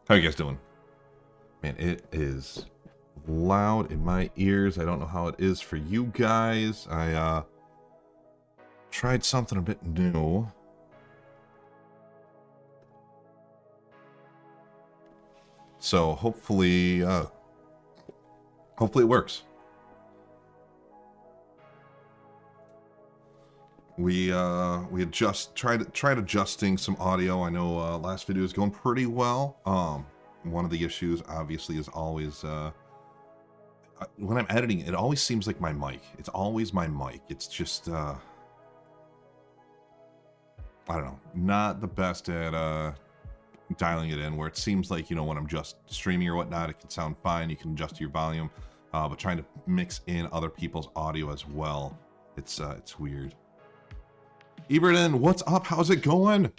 How you guys doing? Man, it is loud in my ears. I don't know how it is for you guys. I tried something a bit new. So hopefully it works. We had just tried adjusting some audio. I know last video is going pretty well. One of the issues obviously is always when I'm editing, it always seems like my mic. It's always my mic. It's just I don't know, not the best at dialing it in, where it seems like, you know, when I'm just streaming or whatnot, it can sound fine. You can adjust your volume, but trying to mix in other people's audio as well, it's weird. Eberton, what's up? How's it going?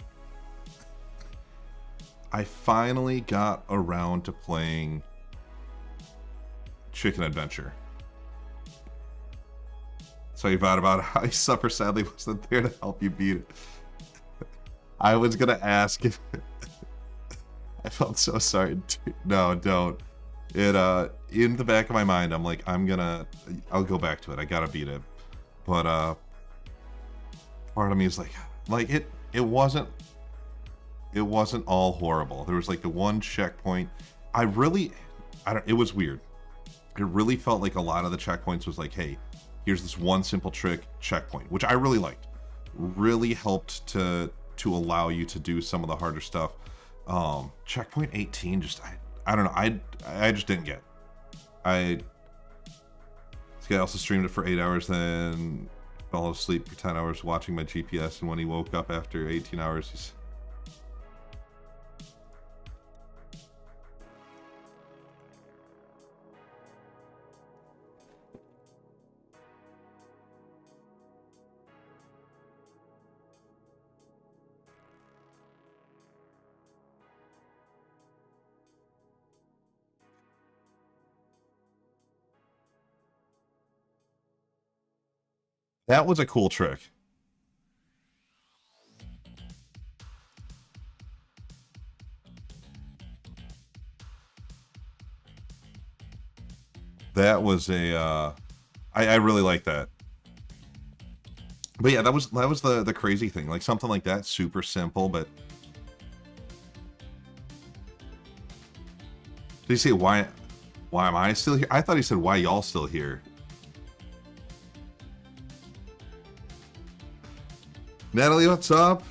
I finally got around to playing Chicken Adventure. So you thought about how you suffer sadly wasn't there to help you beat it. I was gonna ask if I felt so sorry. No, don't. It in the back of my mind, I'm like, I'll go back to it. I gotta beat it. But part of me is like it wasn't all horrible. There was like the one checkpoint. It was weird. It really felt like a lot of the checkpoints was like, hey, here's this one simple trick checkpoint, which I really liked. Really helped to allow you to do some of the harder stuff. Checkpoint 18, just I don't know. I just didn't get. This guy also streamed it for 8 hours, then fell asleep for 10 hours watching my GPS, and when he woke up after 18 hours, he's... That was a cool trick. That was a I really like that. But yeah, that was the crazy thing. Like something like that, super simple, but did he say why am I still here? I thought he said why y'all still here. Natalie, what's up?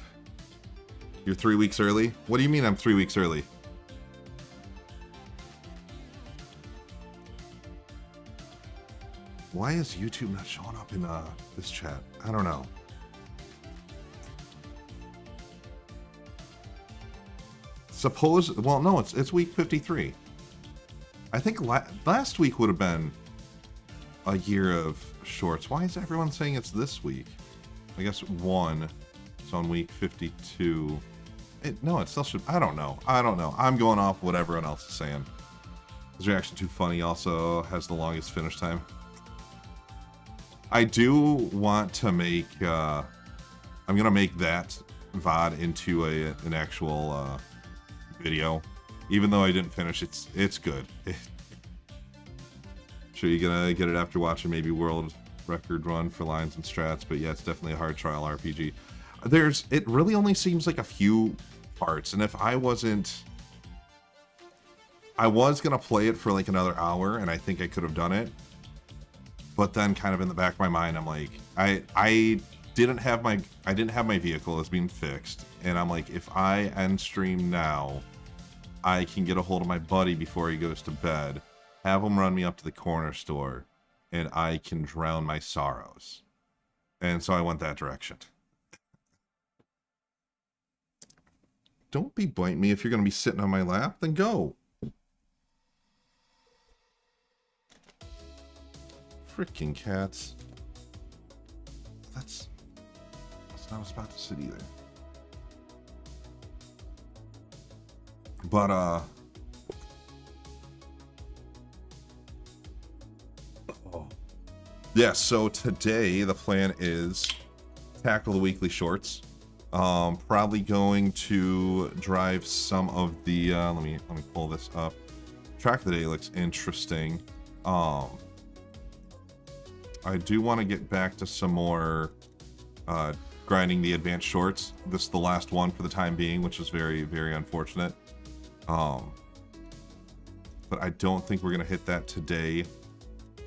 You're 3 weeks early? What do you mean I'm 3 weeks early? Why is YouTube not showing up in this chat? I don't know. Well, no, it's week 53. I think last week would have been a year of shorts. Why is everyone saying it's this week? I guess one. It's on week 52. No, it still should. I don't know. I'm going off what everyone else is saying. His reaction too funny also has the longest finish time. I do want to make, I'm going to make that VOD into an actual video. Even though I didn't finish, it's good. Sure, you're going to get it after watching maybe World Record Run for Lines and Strats, but yeah, it's definitely a hard trial RPG. It really only seems like a few parts, and if I was gonna play it for like another hour, and I think I could have done it, but then kind of in the back of my mind, I'm like, I didn't have my vehicle as being fixed, and I'm like, if I end stream now, I can get a hold of my buddy before he goes to bed, have him run me up to the corner store, and I can drown my sorrows. And so I went that direction. Don't be biting me. If you're going to be sitting on my lap, then go. Freaking cats. That's not what I was about to sit either. But, yeah, so today the plan is tackle the weekly shorts. Probably going to drive some of the let me pull this up. Track of the day looks interesting. I do want to get back to some more grinding the advanced shorts. This is the last one for the time being, which is very, very unfortunate. But I don't think we're gonna hit that today.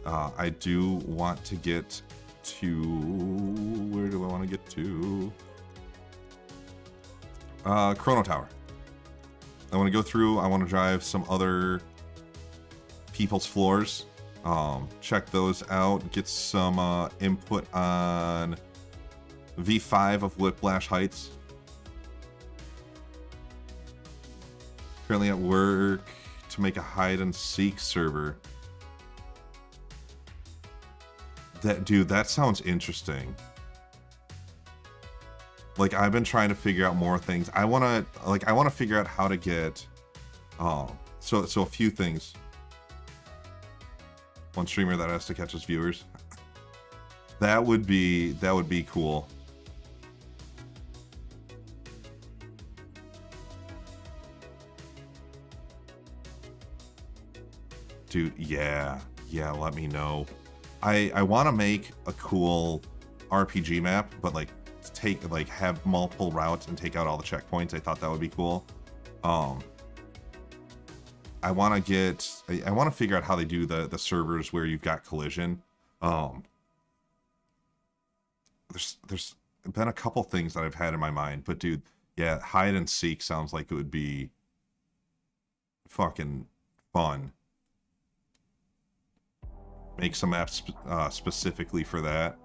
I do want to get to, where do I want to get to? Chrono Tower. I want to go through, I want to drive some other people's floors, check those out, get some input on V5 of Whiplash Heights. Currently at work to make a hide and seek server. That sounds interesting. Like, I've been trying to figure out more things. I want to figure out how to get so a few things. One streamer that has to catch his viewers. That would be cool. Dude, yeah, let me know. I want to make a cool RPG map, but like have multiple routes and take out all the checkpoints. I thought that would be cool. I want to figure out how they do the servers where you've got collision. There's been a couple things that I've had in my mind, but dude, yeah, hide and seek sounds like it would be fucking fun. Make some maps specifically for that.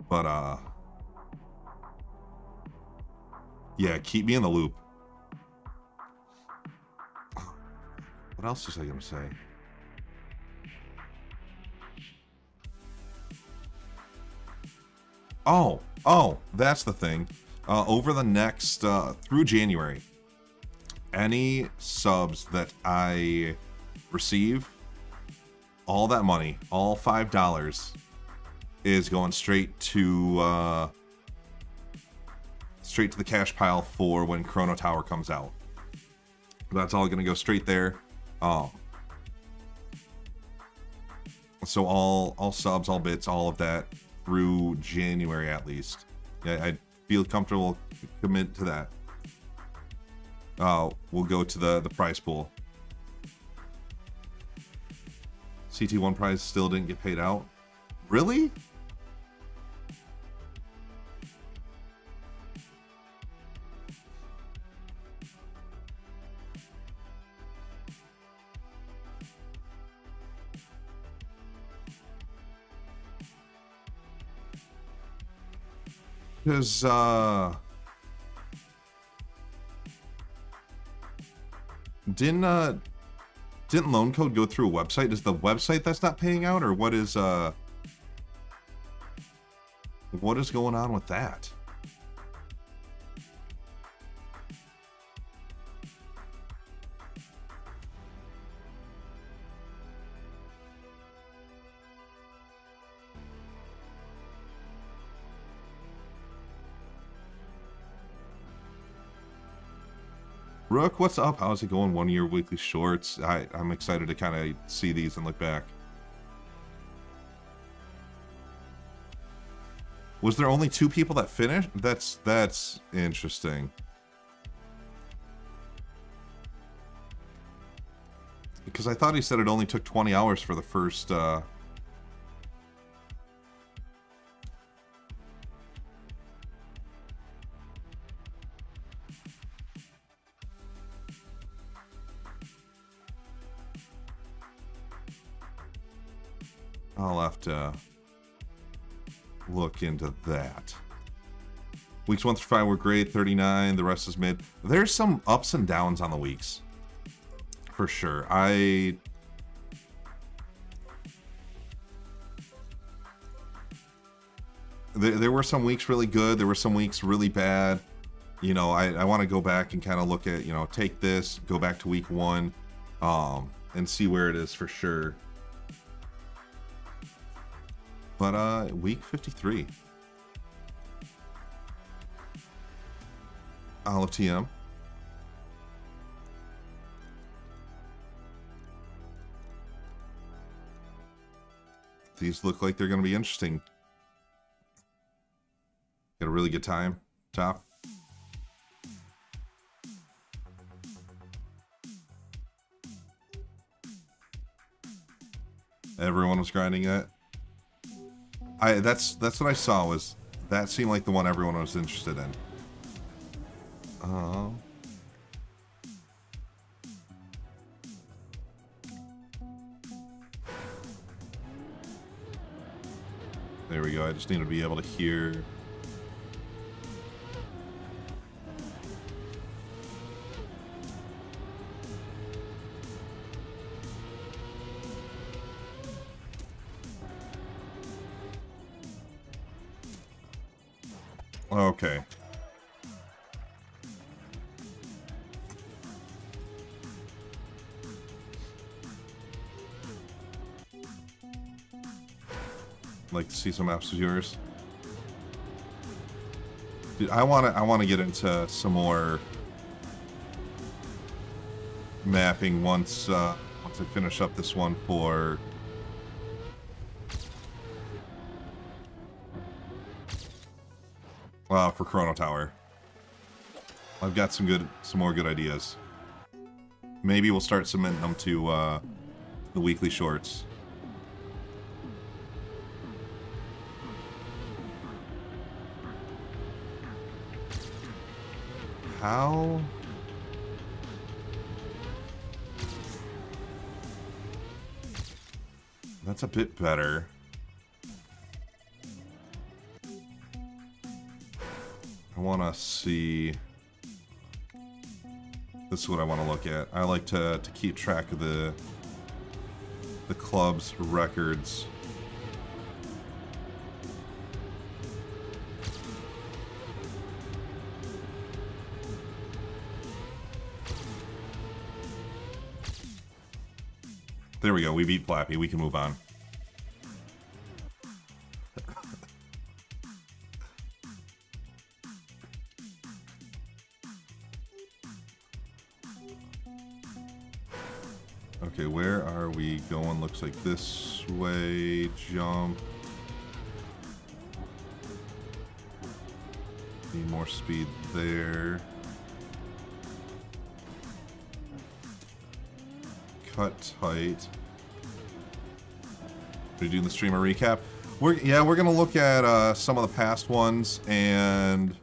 But yeah, keep me in the loop. What else was I gonna say? Oh, that's the thing. Over the next through January, any subs that I receive, all that money, all $5, is going straight to the cash pile for when Chrono Tower comes out. That's all going to go straight there. So all subs, all bits, all of that through January at least. Yeah, I feel comfortable commit to that. We'll go to the prize pool. CT1 prize still didn't get paid out. Really? Because didn't loan code go through a website? Is the website that's not paying out, or what is going on with that? Rook, what's up? How's it going? 1 year weekly shorts. I'm excited to kind of see these and look back. Was there only 2 people that finished? That's interesting. Because I thought he said it only took 20 hours for the first I'll have to look into that. Weeks 1 through 5 were great, 39, the rest is mid. There's some ups and downs on the weeks, for sure. There were some weeks really good, there were some weeks really bad. You know, I want to go back and kind of look at, you know, take this, go back to week 1, and see where it is for sure. But week 53. Olive TM. These look like they're going to be interesting. Got a really good time. Top. Everyone was grinding it. That's what I saw, was that seemed like the one everyone was interested in. There we go. I just need to be able to hear. Okay. Like to see some maps of yours. Dude, I wanna get into some more mapping once I finish up this one for Chrono Tower. I've got some more good ideas. Maybe we'll start submitting them to the weekly shorts. How? That's a bit better. I want to see. This is what I want to look at. I like to keep track of the club's records. There we go. We beat Flappy. We can move on. Okay, where are we going? Looks like this way. Jump. Need more speed there. Cut tight. Are we doing the streamer recap? We're gonna look at some of the past ones, and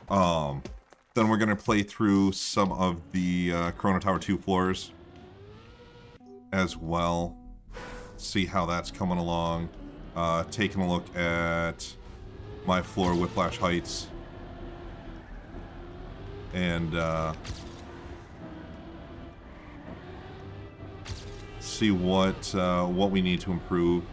then we're gonna play through some of the Chrono Tower 2 floors as well. See how that's coming along. Taking a look at my floor, Whiplash Heights, and see what we need to improve.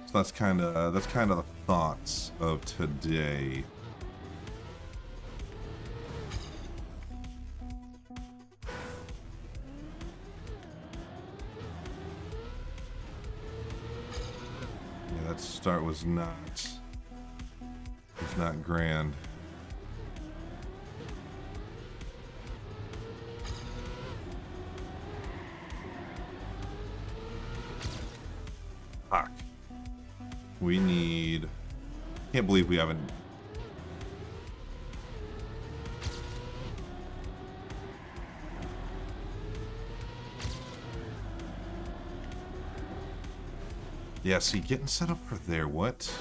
So that's kind of the thoughts of today. Yeah, that start was not grand. Fuck. We need... Can't believe we haven't... Yeah, see, getting set up for there, what?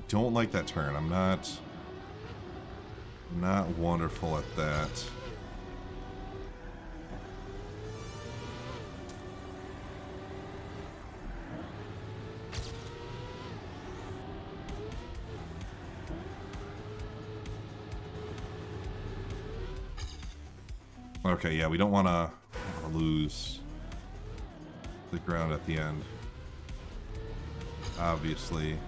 Don't like that turn. I'm not wonderful at that. Okay, yeah, we don't want to lose the ground at the end. Obviously.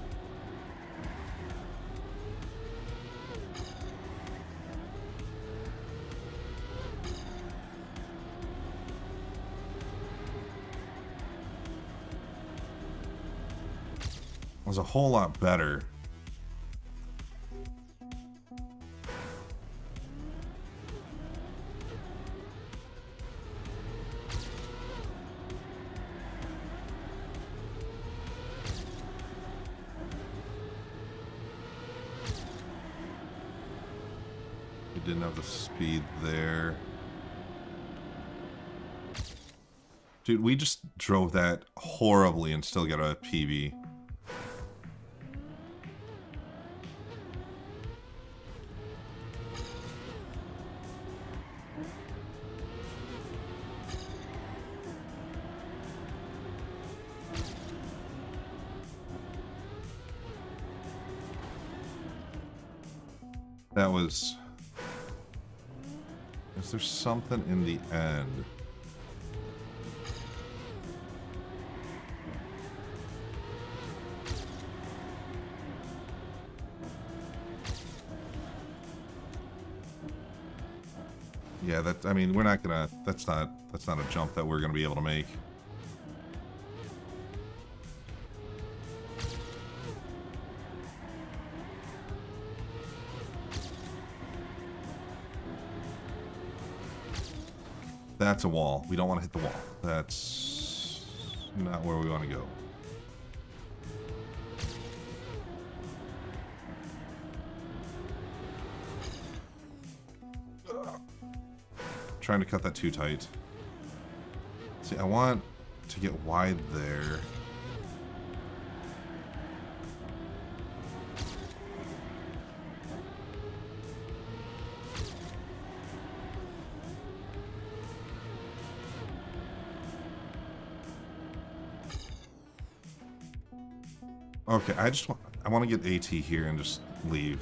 Was a whole lot better. We didn't have the speed there. Dude, we just drove that horribly and still get a PB. That was... Is there something in the end? Yeah, that, I mean, we're not gonna, that's not a jump that we're gonna be able to make. That's a wall. We don't want to hit the wall. That's not where we want to go. Trying to cut that too tight. See, I want to get wide there. Okay, I want to get AT here and just leave.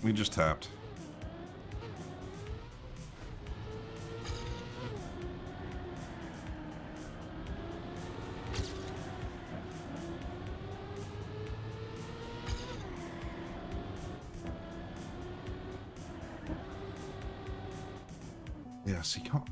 We just tapped. Yeah, see, come.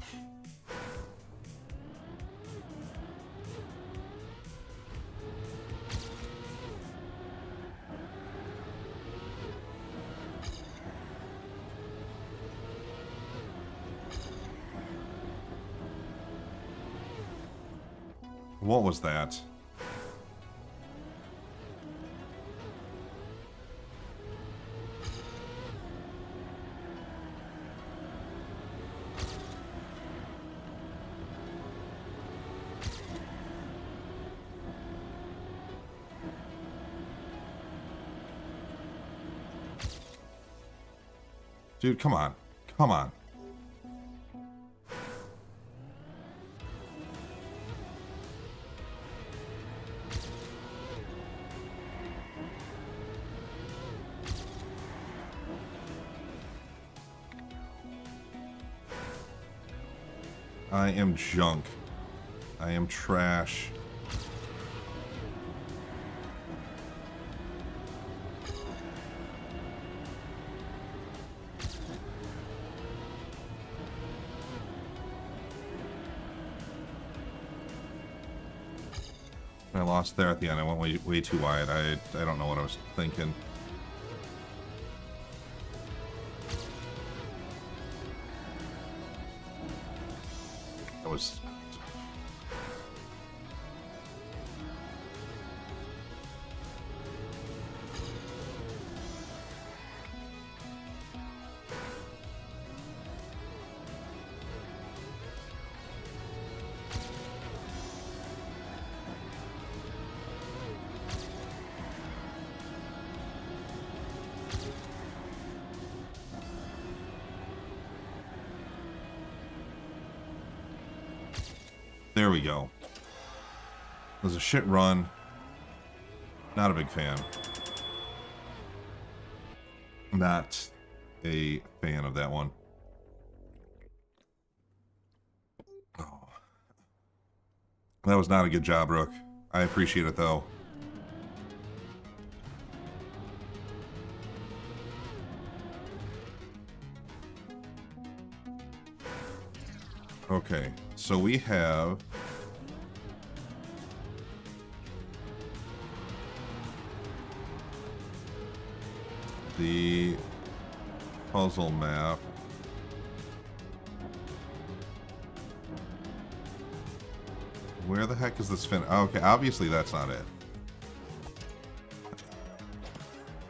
What was that? Dude, come on. Come on. I am junk. I am trash. I lost there at the end. I went way too wide. I don't know what I was thinking. That was... There we go. It was a shit run. Not a big fan. Not a fan of that one. Oh. That was not a good job, Rook. I appreciate it, though. Okay, so we have... the puzzle map. Where the heck is this fin? Oh, okay, obviously that's not it.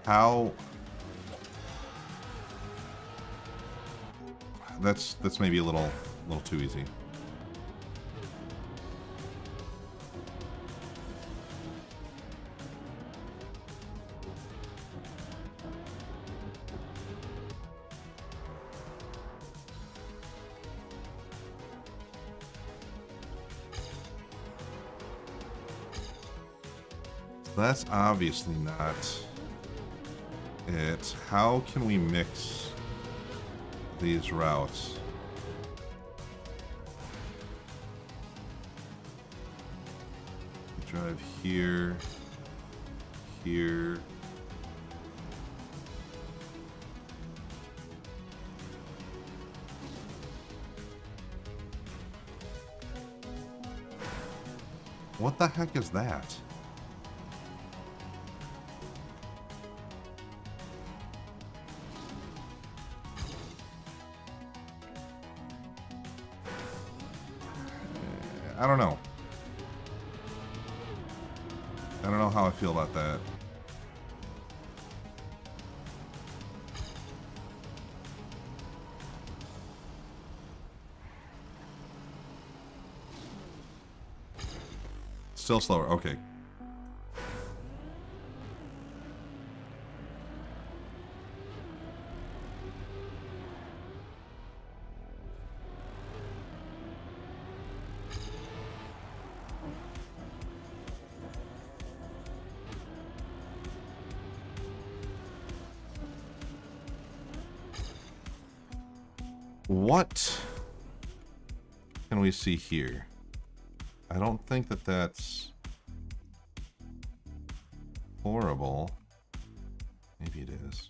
How? That's maybe a little too easy. That's obviously not it. How can we mix these routes? Drive here, here. What the heck is that? I don't know. I don't know how I feel about that. Still slower. Okay. What can we see here? I don't think that that's horrible. Maybe it is.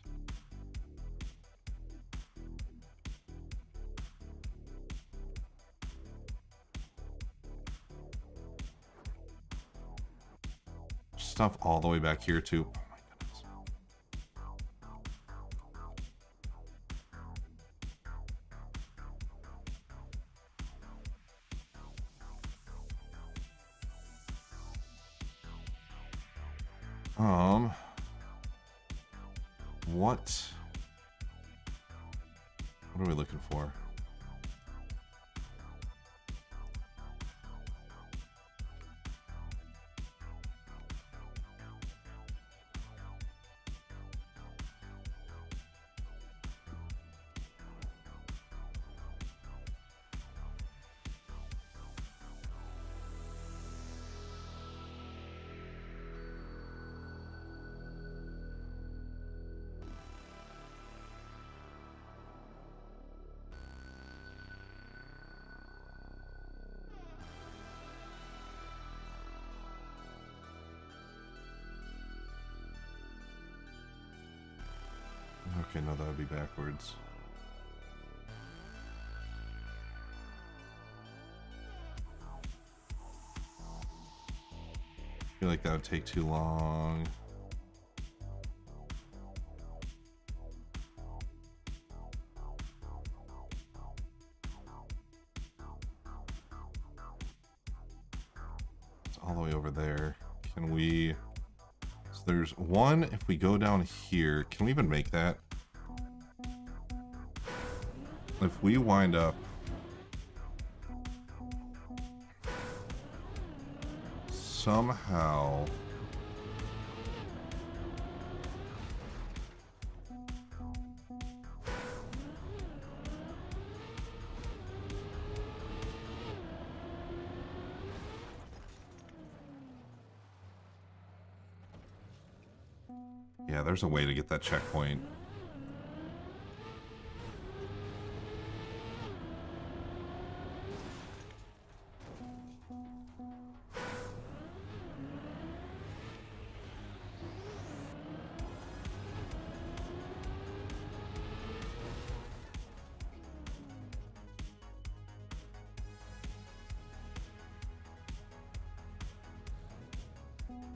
Stuff all the way back here too. What are we looking for? Okay, no, that would be backwards. I feel like that would take too long. It's all the way over there. Can we... So there's one, if we go down here, can we even make that? If we wind up somehow Yeah, there's a way to get that checkpoint.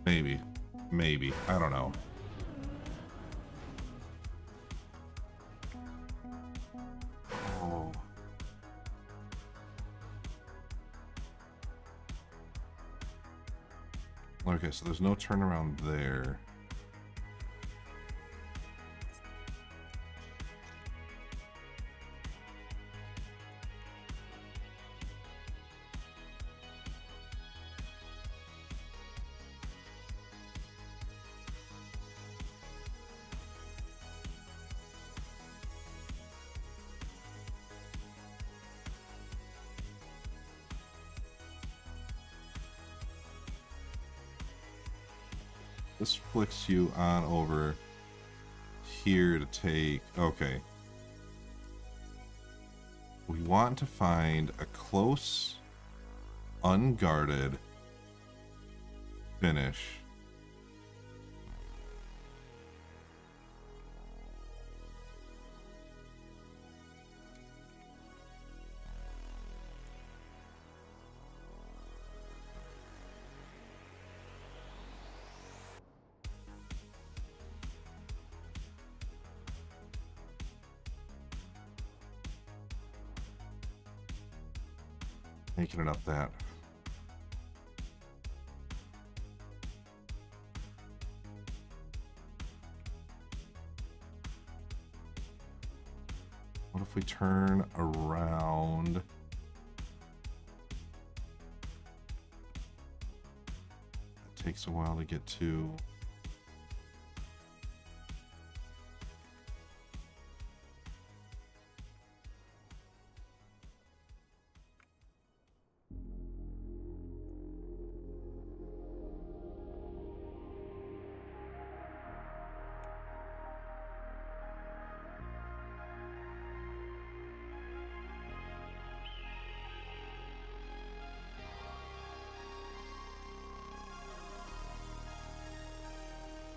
Maybe. Maybe. I don't know. Oh. Okay, so there's no turnaround there. This flicks you on over here to take... Okay. We want to find a close, unguarded finish. Making it up that. What if we turn around? It takes a while to get to...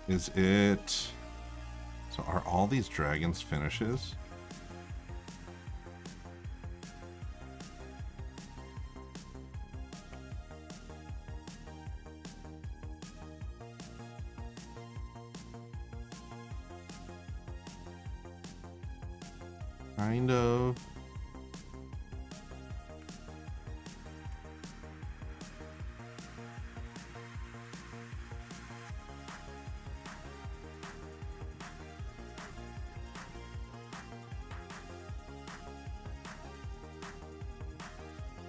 Is it... So are all these dragons finishes? Kind of.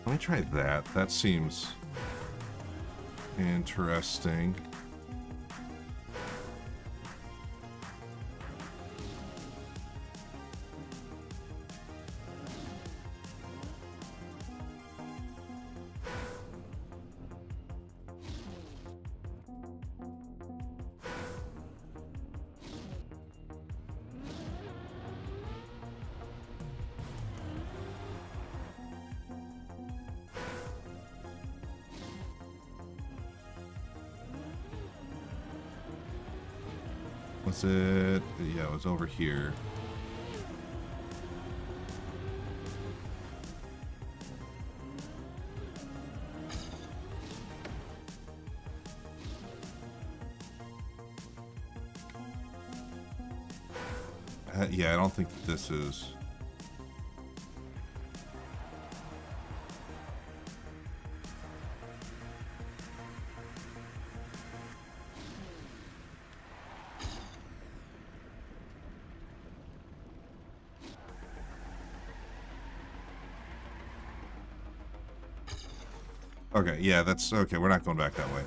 Let me try that. That seems interesting. Was it? Yeah, it was over here. Yeah, I don't think that this is... Okay, yeah, that's... Okay, we're not going back that way.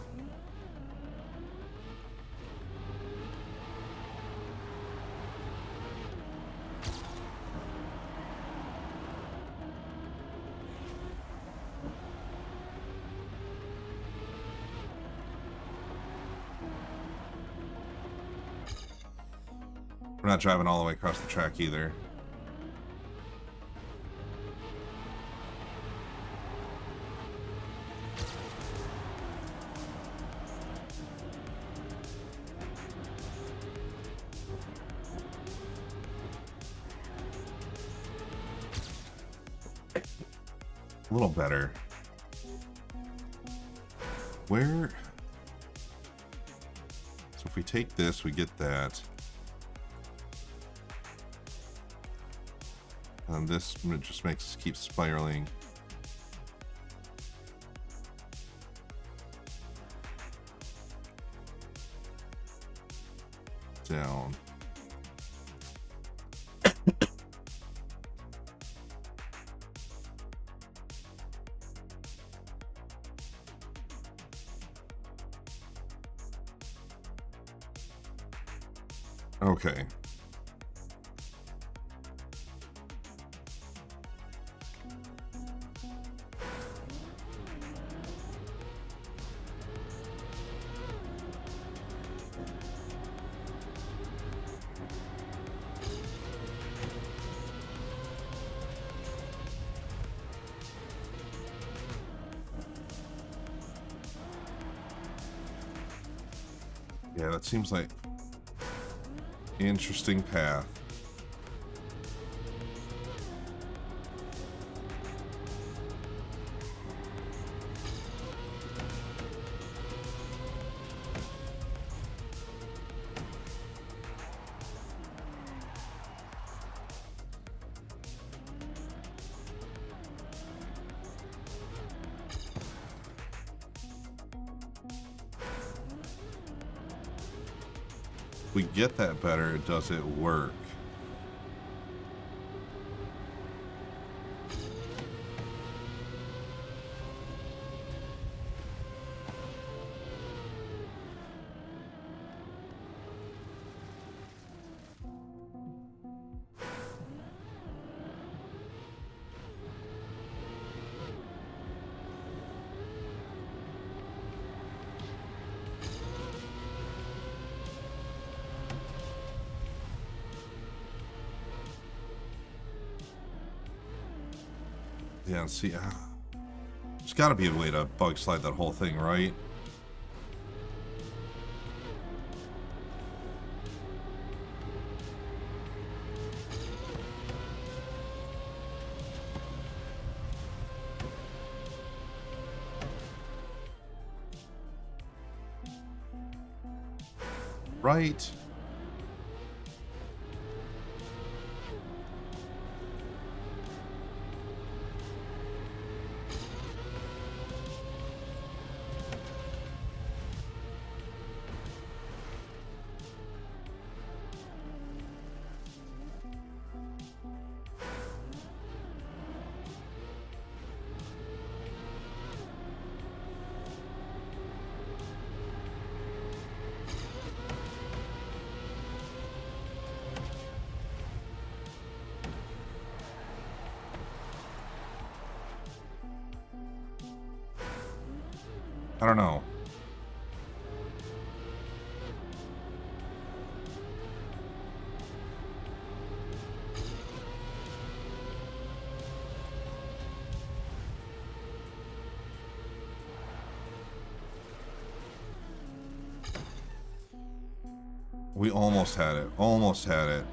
We're not driving all the way across the track either. A little better. Where? So if we take this, we get that. And this just makes us keep spiraling. Down. Okay. Yeah, that seems like interesting path. If we get that better, does it work? Yeah, see, there's got to be a way to bug slide that whole thing, right? Right. I don't know. We almost had it. Almost had it.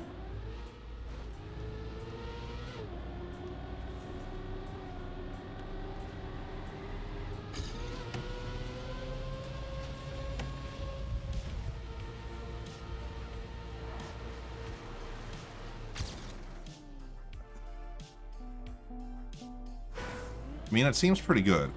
I mean, it seems pretty good.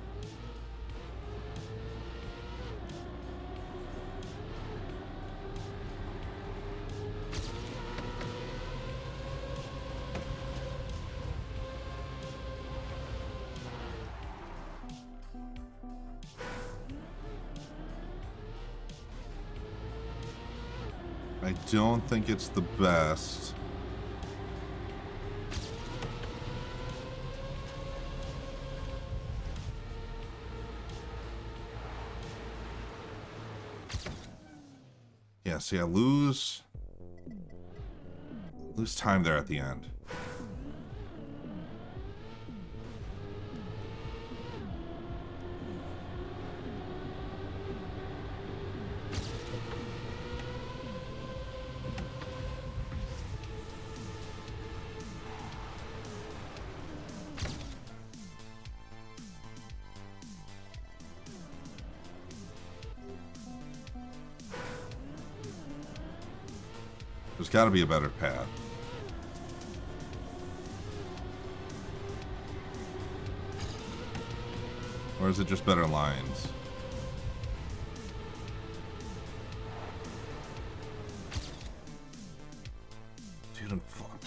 I don't think it's the best. Yeah, see, I lose. Lose time there at the end. There's got to be a better path. Or is it just better lines? Dude, I'm fucked.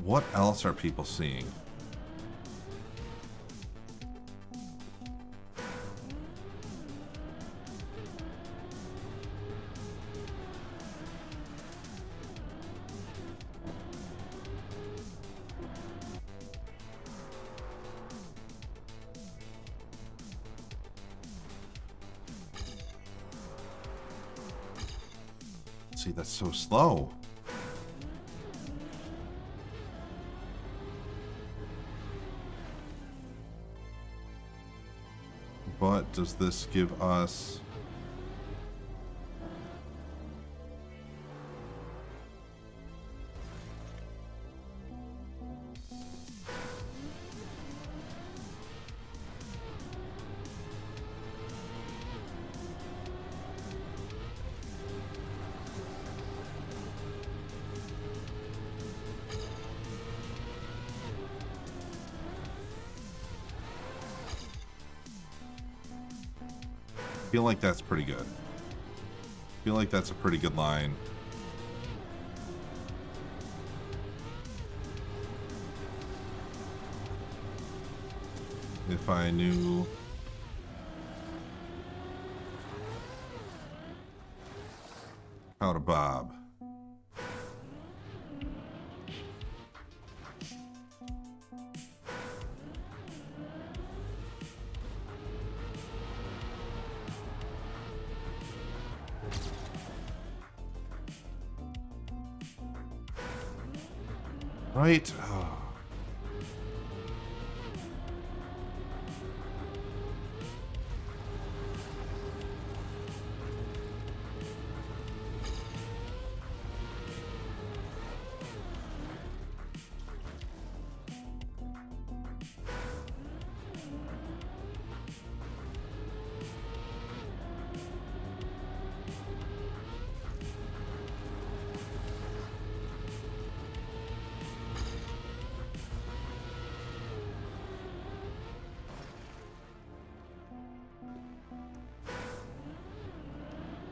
What else are people seeing? See, that's so slow. But does this give us... I feel like that's pretty good. I feel like that's a pretty good line. If I knew... how to bob. Right? Oh.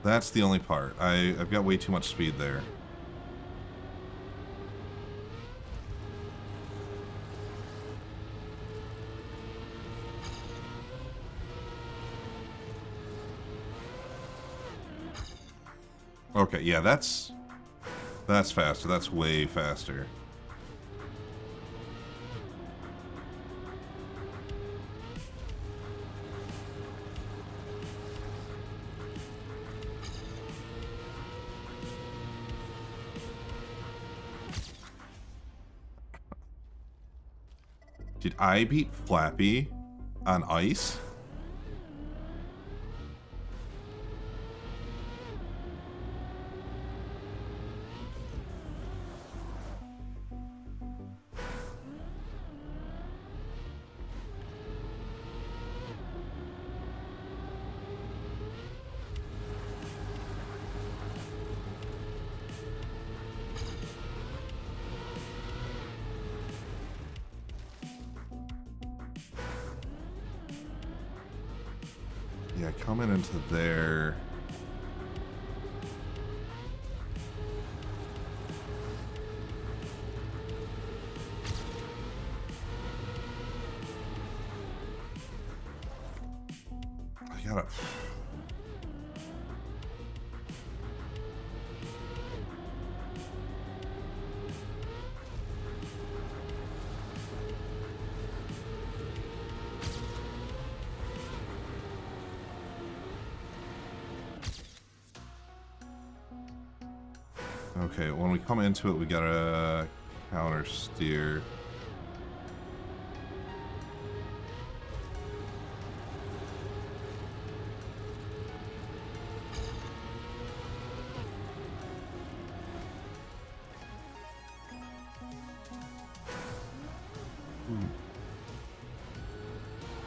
That's the only part. I've got way too much speed there. Okay, yeah, that's faster. That's way faster. Did I beat Flappy on ice? Yeah, coming into there. I gotta... Okay, when we come into it, we gotta counter steer.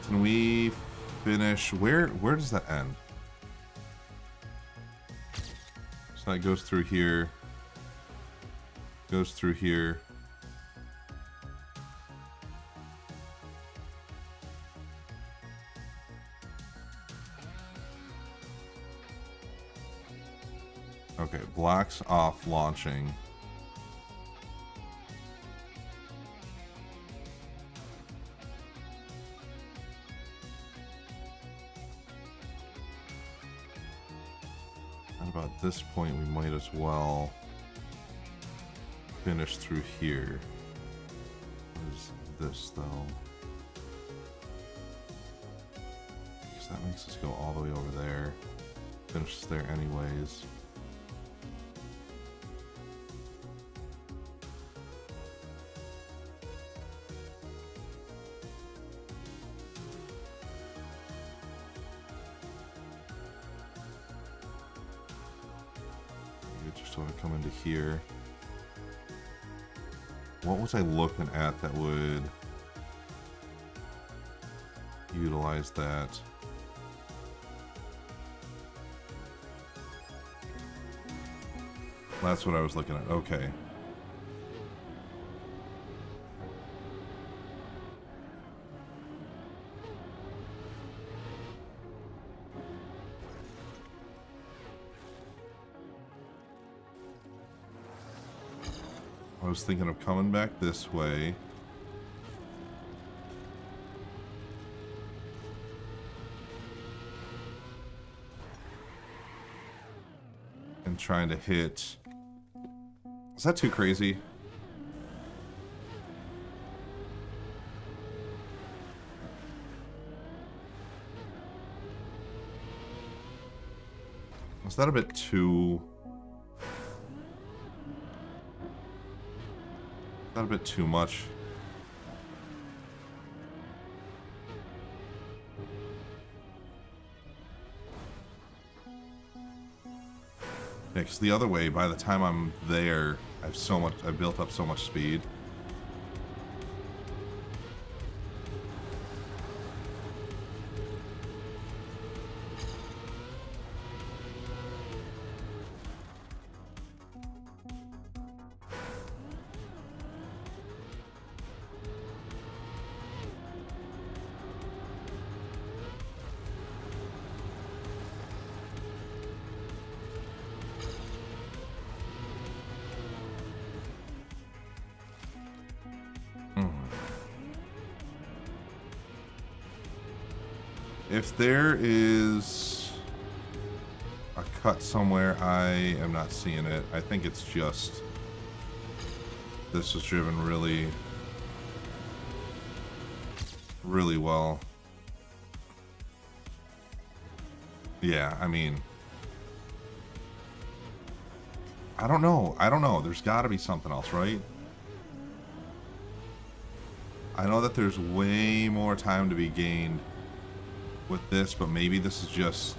Can we finish? Where does that end? So that goes through here. Goes through here. Okay, blocks off launching. At about this point, we might as well finish through here. What is this, though? Because that makes us go all the way over there. Finish there anyways. Just want to come into here. What was I looking at that would utilize that? That's what I was looking at. Okay. I was thinking of coming back this way. And trying to hit... Is that too crazy? Was that a bit too... Not a bit too much. Yeah, 'cause the other way, by the time I'm there, I've built up so much speed. If there is a cut somewhere, I am not seeing it. I think it's just this was driven really, really well. Yeah, I mean, I don't know. I don't know. There's got to be something else, right? I know that there's way more time to be gained with this, but maybe this is just...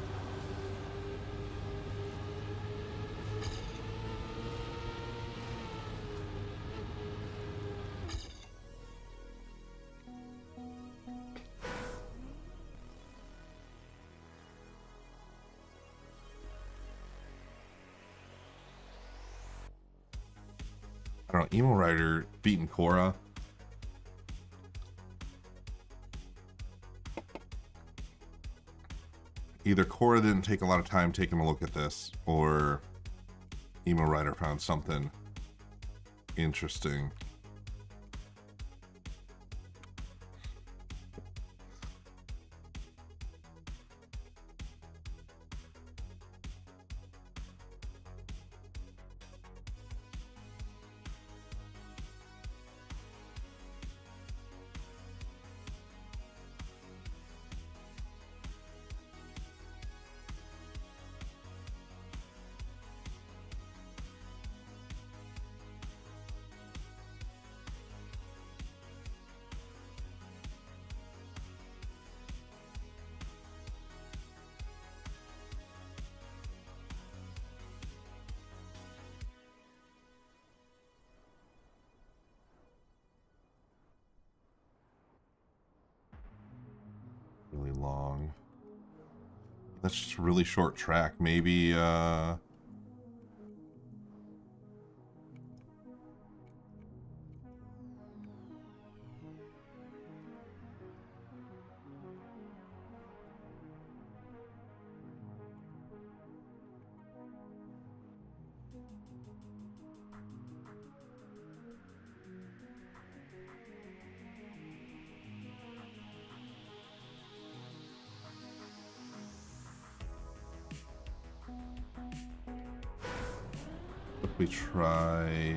I don't know, Emo Rider beating Korra. Either Korra didn't take a lot of time taking a look at this, or Emo Rider found something interesting. long. That's just a really short track. Maybe, if we try...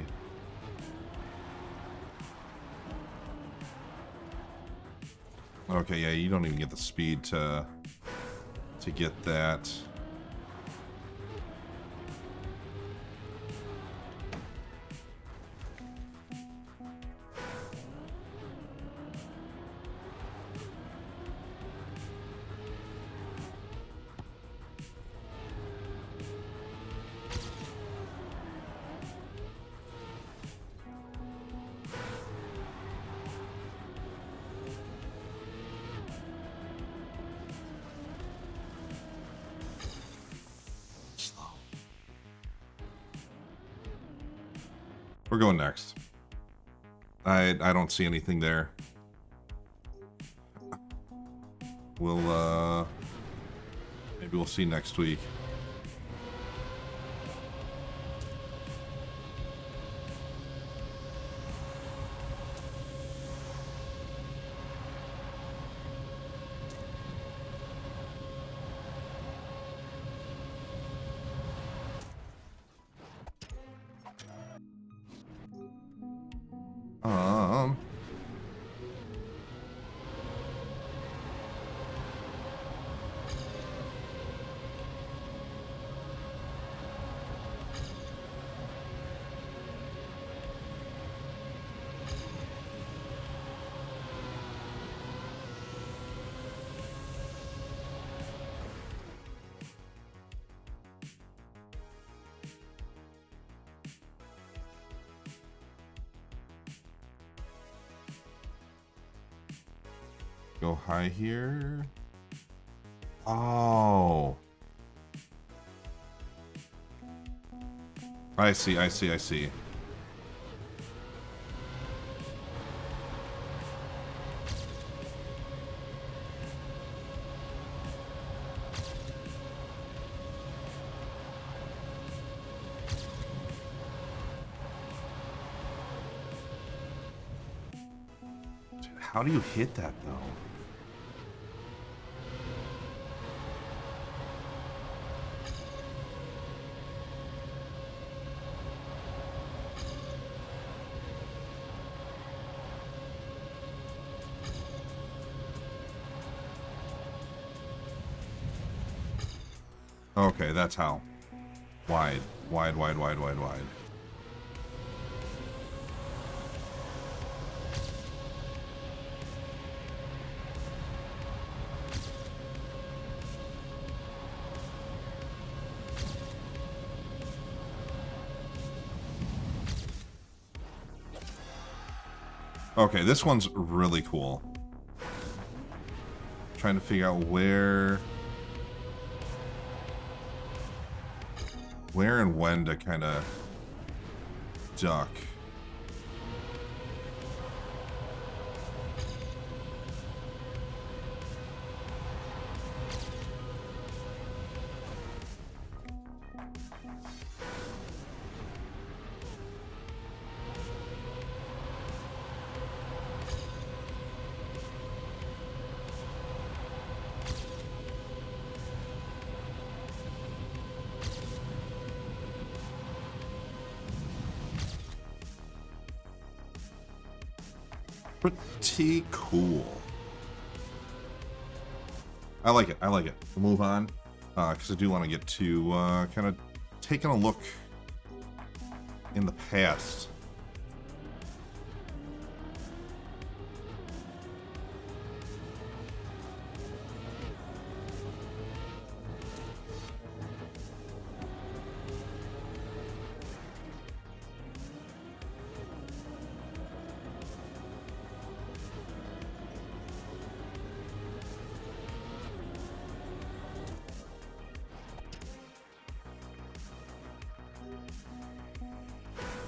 Okay, yeah, you don't even get the speed to get that. We're going next. I don't see anything there. We'll maybe we'll see next week. Go high here. Oh. I see, I see, I see. Dude, how do you hit that though? Okay, that's how. Wide, wide, wide, wide, wide, wide. Okay, this one's really cool. Trying to figure out where and when to kind of duck. Pretty cool. I like it. I like it. We'll move on because I do want to get to kind of taking a look in the past.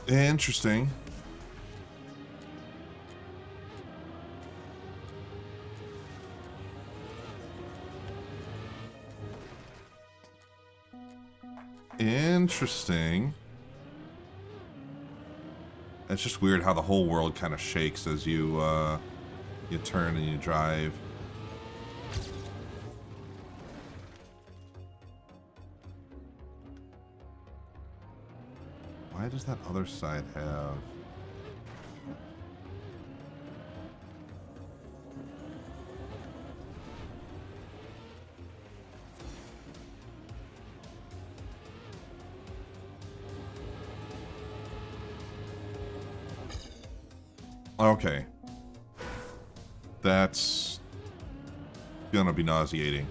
Interesting. Interesting. It's just weird how the whole world kind of shakes as you you turn and you drive. Why does that other side have... Okay. That's gonna be nauseating.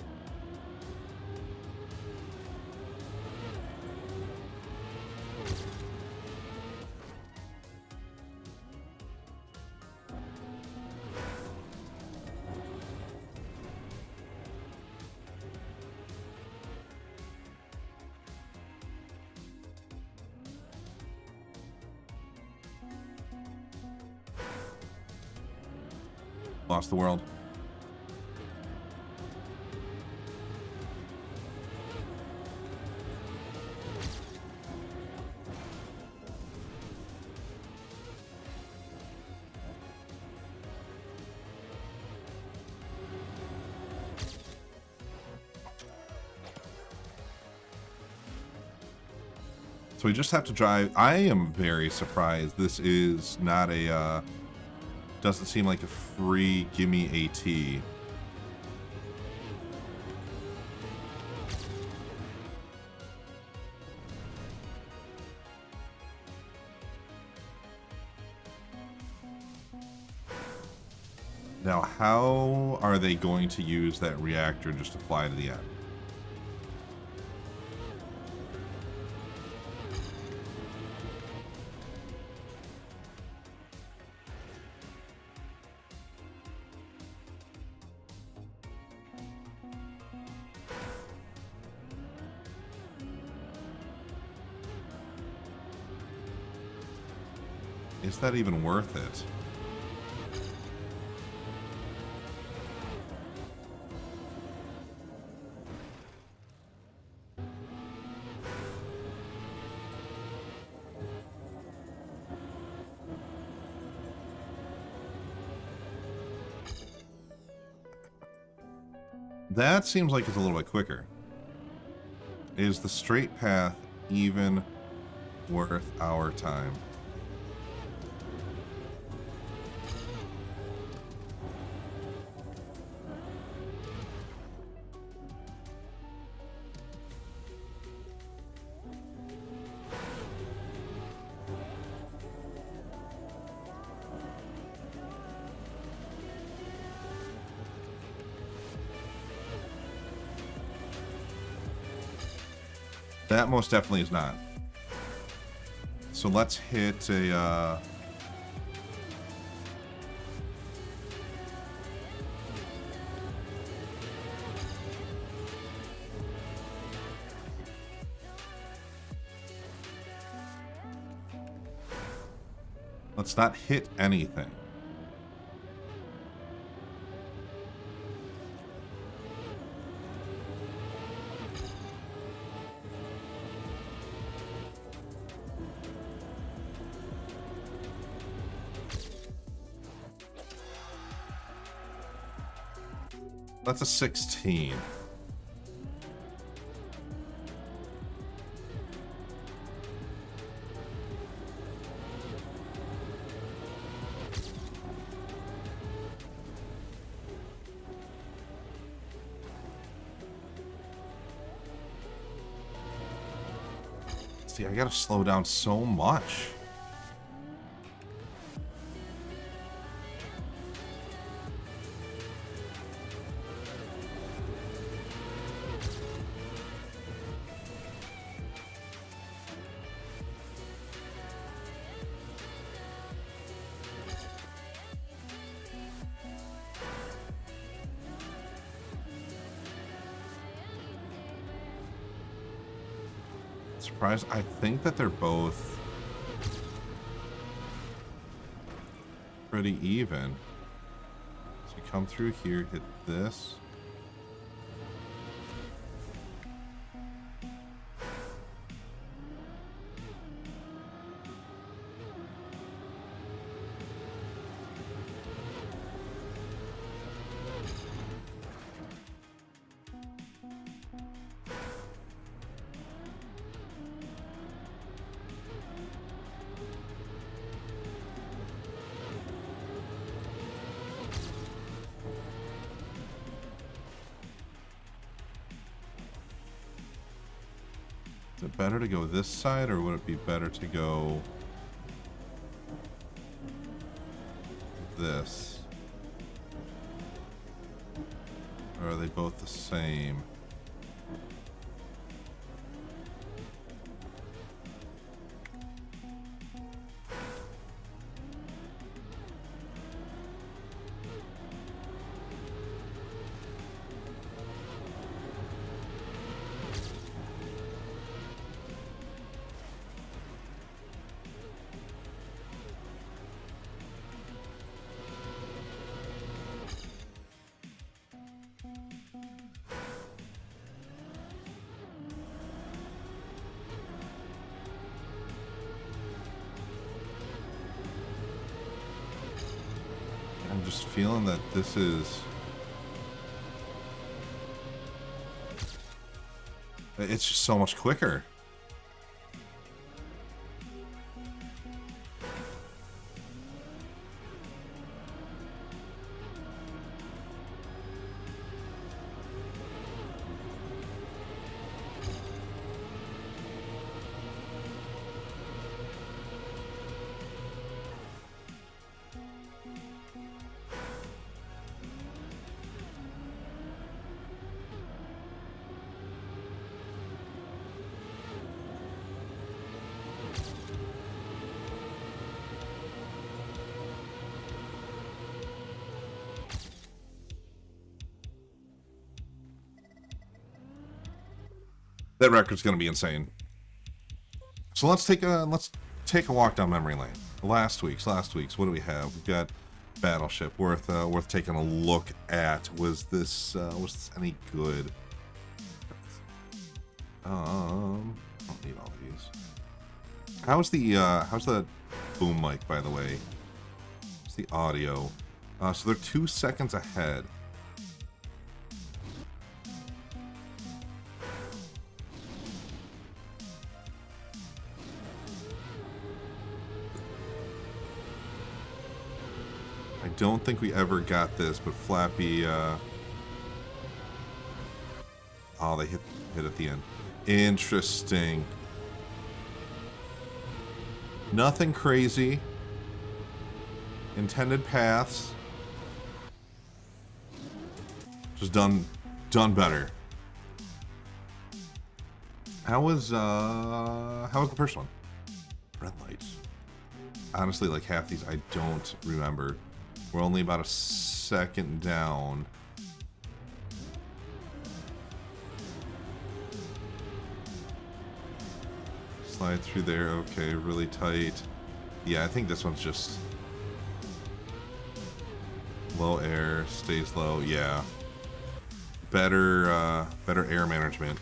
Lost the world. So we just have to drive. I am very surprised this is not a doesn't seem like a free gimme AT. Now, how are they going to use that reactor just to fly to the end? Is that even worth it? That seems like it's a little bit quicker. Is the straight path even worth our time? That most definitely is not. So let's hit a... Let's not hit anything. That's a 16. See, I gotta slow down so much. Surprised. I think that they're both pretty even. So you come through here, hit this. Is it better to go this side, or would it be better to go this? Or are they both the same? I'm just feeling that this is... It's just so much quicker. That record's going to be insane. So let's take a walk down memory lane. Last week's. What do we have? We've got Battleship. Worth taking a look at. Was this any good? I don't need all these. How's the boom mic, by the way? What's the audio? So they're 2 seconds ahead. I don't think we ever got this, but Flappy, oh, they hit at the end. Interesting. Nothing crazy. Intended paths. Just done better. How was the first one? Red lights. Honestly, like half these I don't remember. We're only about a second down. Slide through there. Okay, really tight. Yeah, I think this one's just low air, stays low. Yeah, better air management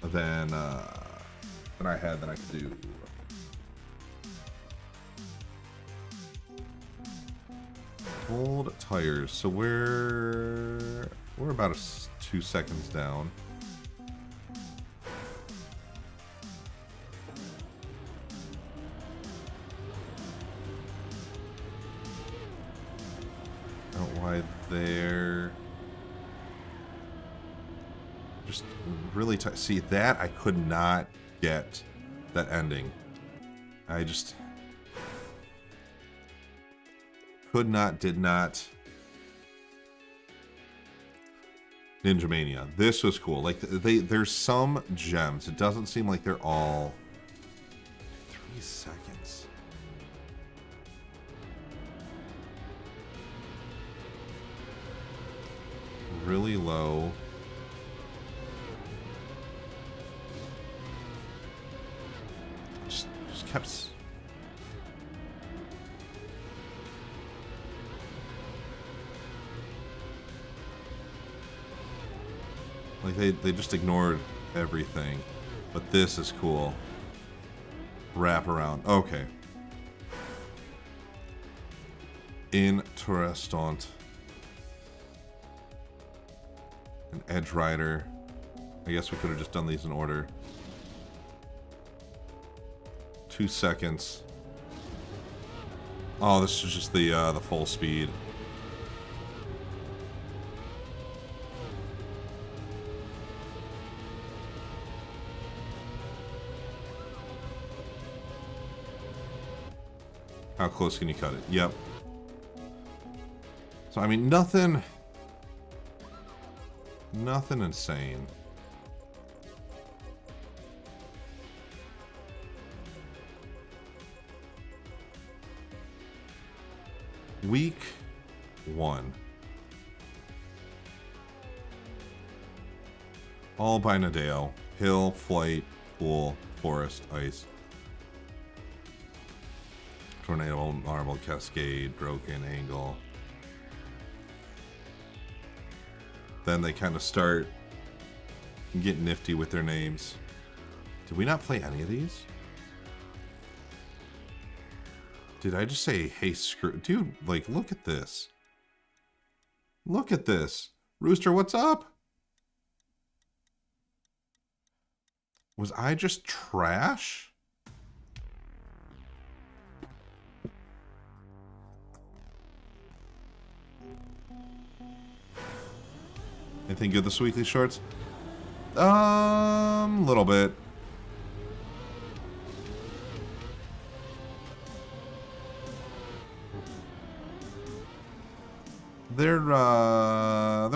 than I had than I could do. Hold tires. So we're about 2 seconds down. Out wide there. Just really tight. See that I could not get that ending. I just did not. Ninja Mania. This was cool. Like there's some gems. It doesn't seem like they're all 3 seconds. Really low. Just kept. Like they just ignored everything. But this is cool. Wrap around. Okay. Interessant. An Edge Rider. I guess we could have just done these in order. 2 seconds. Oh, this is just the full speed. How close can you cut it? Yep. So, I mean, nothing insane. Week 1. All by Nadeo. Hill, flight, pool, forest, ice. Tornado, marble, cascade, broken, angle. Then they kind of start getting nifty with their names. Did we not play any of these? Did I just say, hey, screw... Dude, like, look at this. Look at this. Rooster, what's up? Was I just trash? Anything good this weekly shorts? Little bit. They're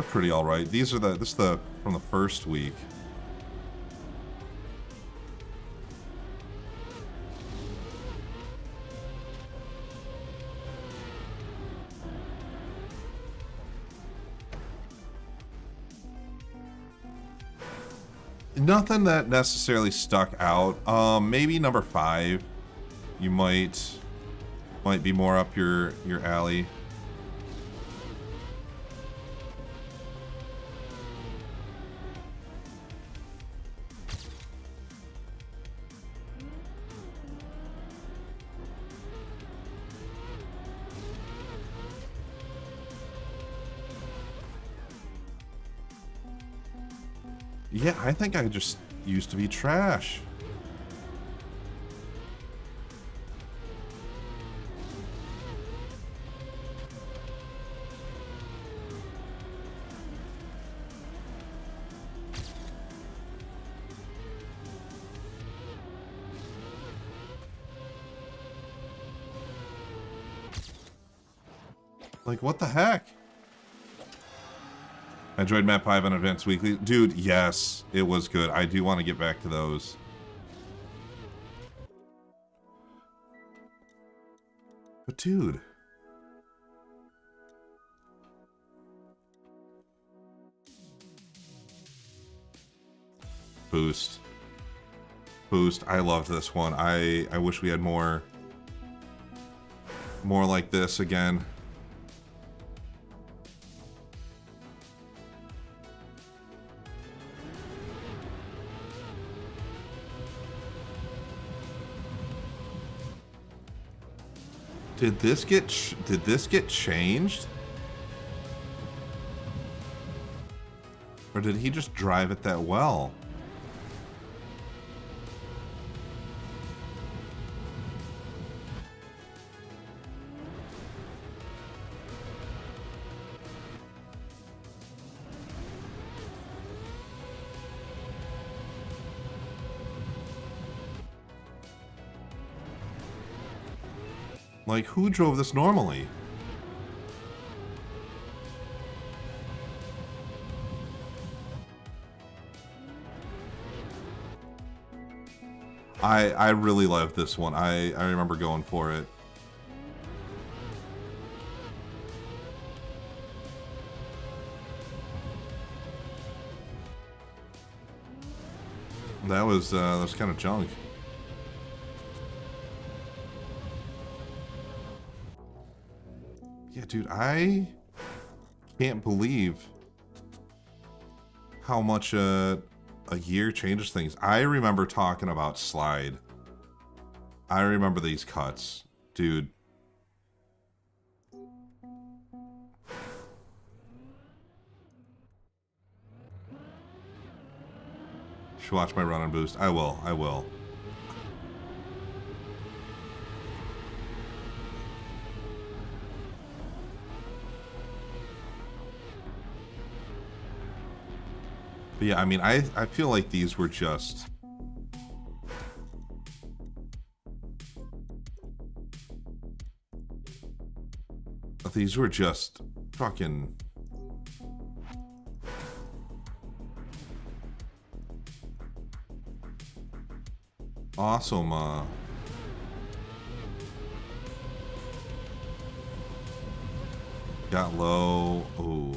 pretty all right. This is the from the first week. Nothing that necessarily stuck out. Maybe number 5. You might be more up your alley. Yeah, I think I just used to be trash. Like, what the heck? I enjoyed Map 5 on Advanced Weekly. Dude, yes, it was good. I do want to get back to those. But dude. Boost. Boost. I loved this one. I wish we had more like this again. Did this get changed? Or did he just drive it that well? Like, who drove this normally? I really loved this one. I remember going for it. That was kind of junk. Yeah, dude, I can't believe how much a year changes things. I remember talking about Slide. I remember these cuts. Dude. Should watch my run and boost. I will. I will. But yeah, I mean, I feel like these were just... These were just fucking... awesome, got low. Ooh.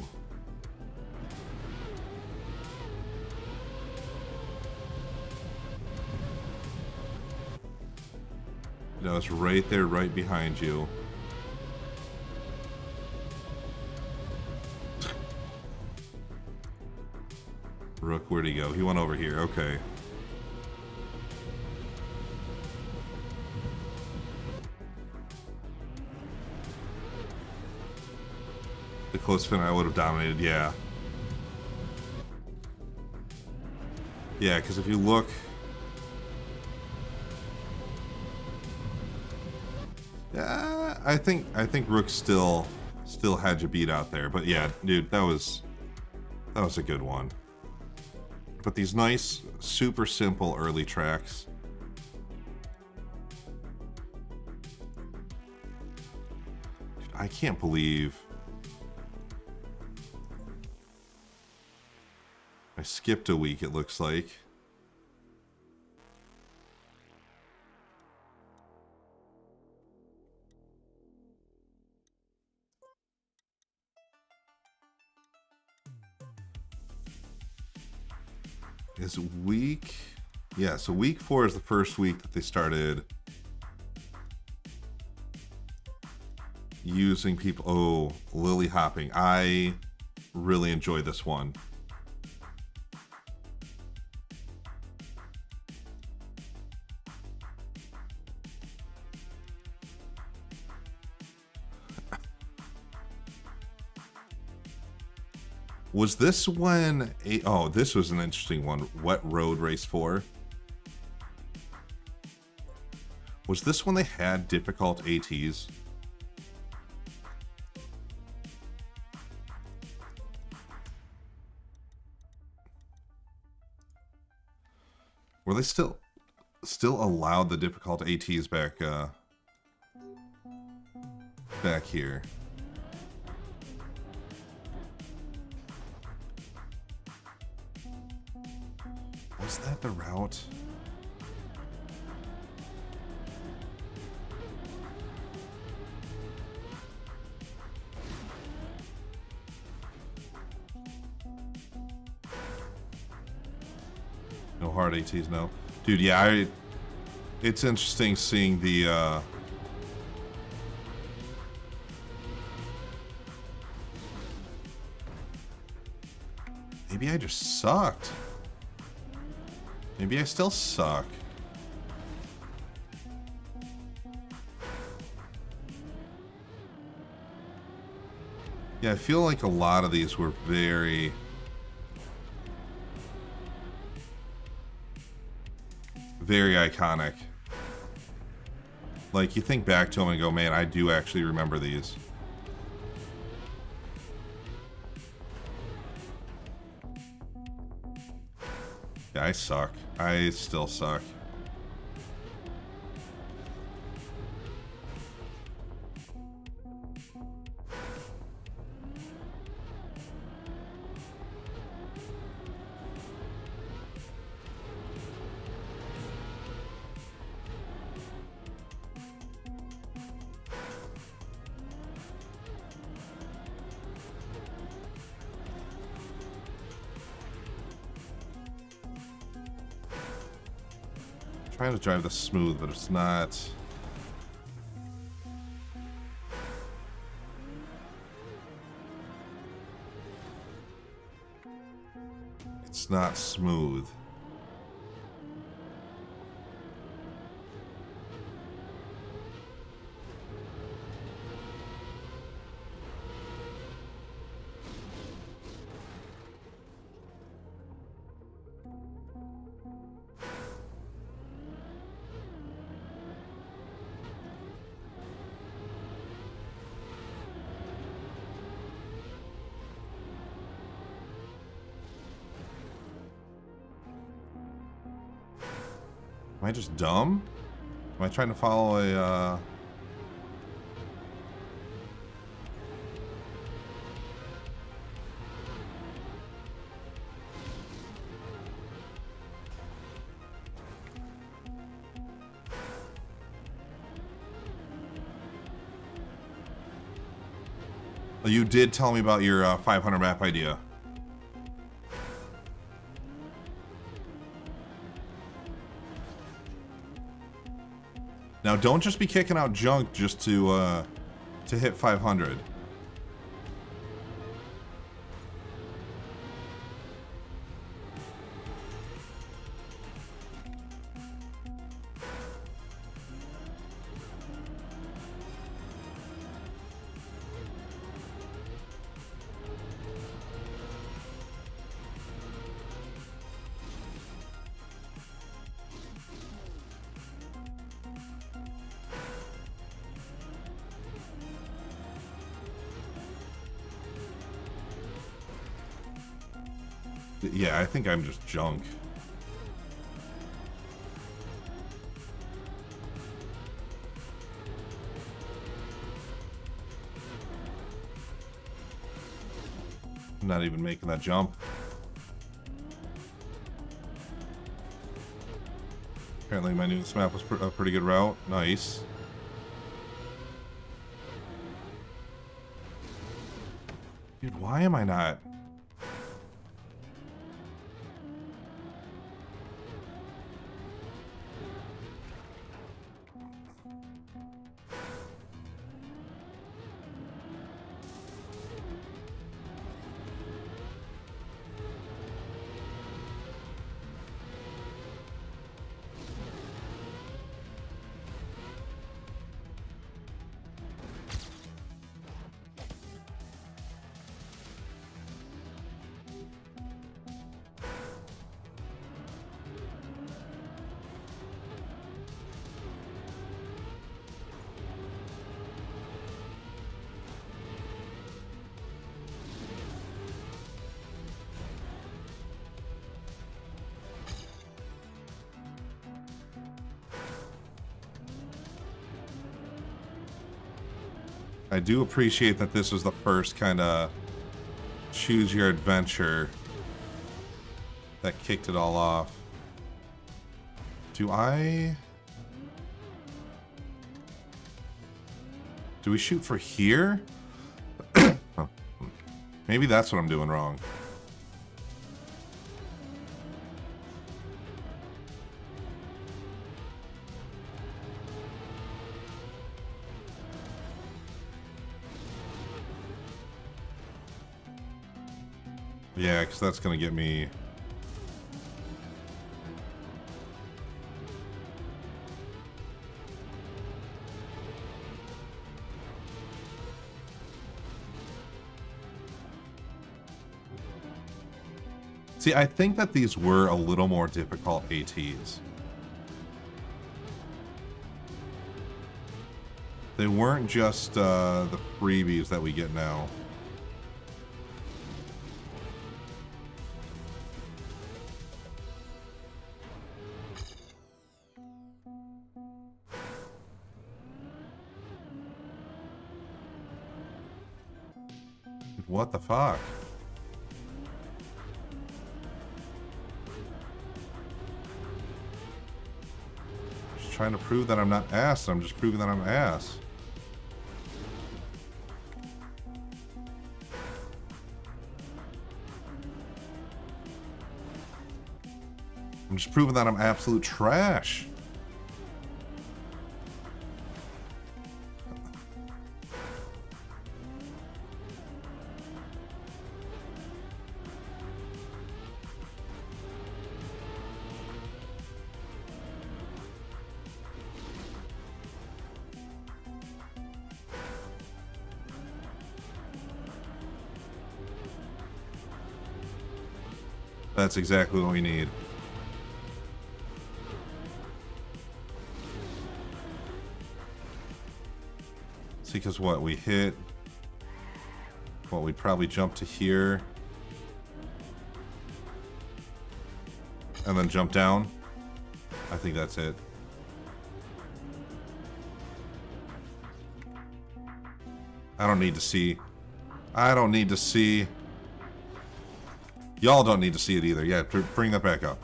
No, it's right there, right behind you. Rook, where'd he go? He went over here. Okay. The close fin I would have dominated, yeah. Yeah, because if you look... Yeah, I think Rook still had you beat out there. But yeah, dude, that was a good one. But these nice, super simple early tracks. Dude, I can't believe I skipped a week, it looks like. Is week... Yeah, so week 4 is the first week that they started using people... Oh, lily hopping. I really enjoy this one. Was this when... Oh, this was an interesting one. Wet Road Race 4. Was this when they had difficult ATs? Were they still allowed the difficult ATs back here? Was that the route? No hard ATs, no. Dude, yeah, it's interesting seeing the maybe I just sucked. Maybe I still suck. Yeah, I feel like a lot of these were very... very iconic. Like, you think back to them and go, man, I do actually remember these. Yeah, I suck. I still suck. Trying to drive this smooth, but it's not. It's not smooth. Am I just dumb? Am I trying to follow a, You did tell me about your 500 map idea. Now, don't just be kicking out junk just to hit 500. Yeah, I think I'm just junk. I'm not even making that jump. Apparently my new map was a pretty good route. Nice. Dude, why am I not? I do appreciate that this was the first kind of choose your adventure that kicked it all off. Do we shoot for here? Oh. Maybe that's what I'm doing wrong. Yeah, because that's going to get me... See, I think that these were a little more difficult ATs. They weren't just the freebies that we get now. What the fuck? Just trying to prove that I'm not ass. I'm just proving that I'm ass. I'm just proving that I'm absolute trash. That's exactly what we need. See, because what we hit, well, we'd probably jump to here and then jump down. I think that's it. I don't need to see. I don't need to see. Y'all don't need to see it either. Yeah, bring that back up.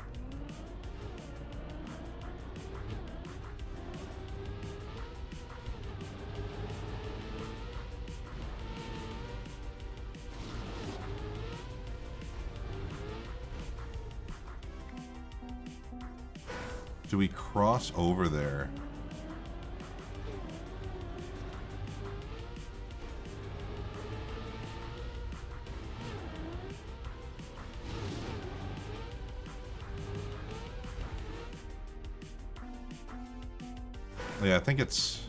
Do we cross over there? Yeah, I think it's...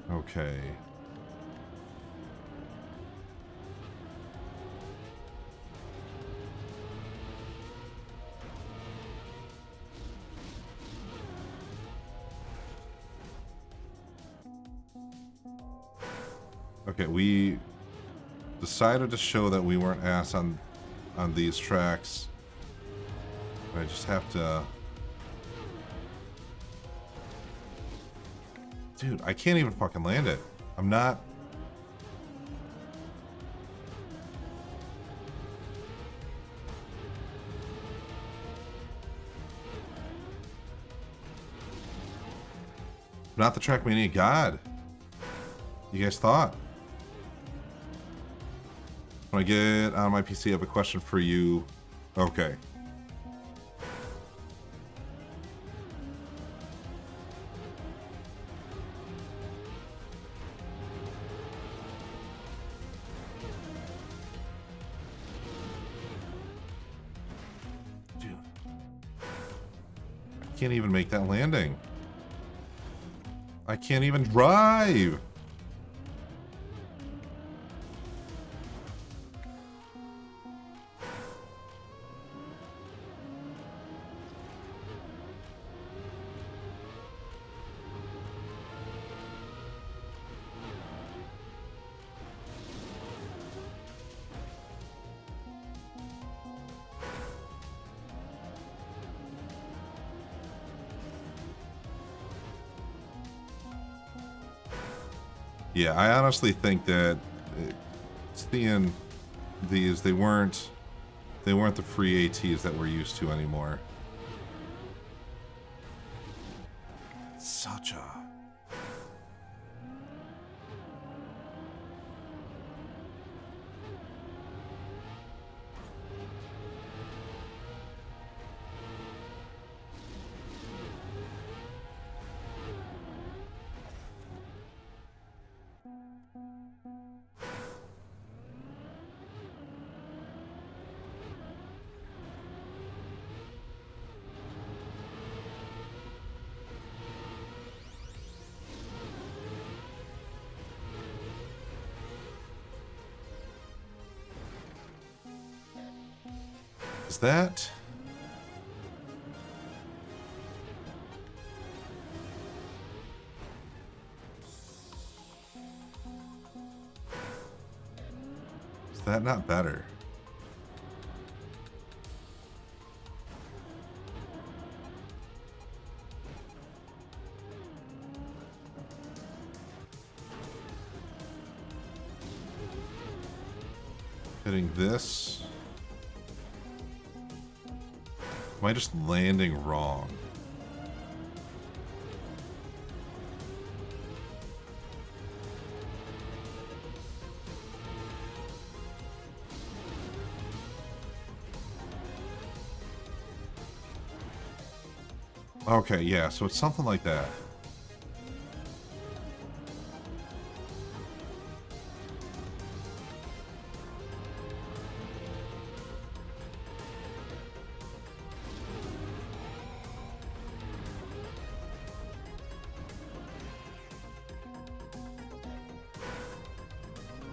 Okay. Okay, we decided to show that we weren't ass on these tracks. I just have to... Dude, I can't even fucking land it. I'm not... Not the Trackmania God. You guys thought? When I get on my PC, I have a question for you. Okay. Dude. I can't even make that landing. I can't even drive. Yeah, I honestly think that seeing these, they weren't the free ATs that we're used to anymore. Such a... Is that... Is that not better? Hitting this. Am I just landing wrong? Okay, yeah, so it's something like that.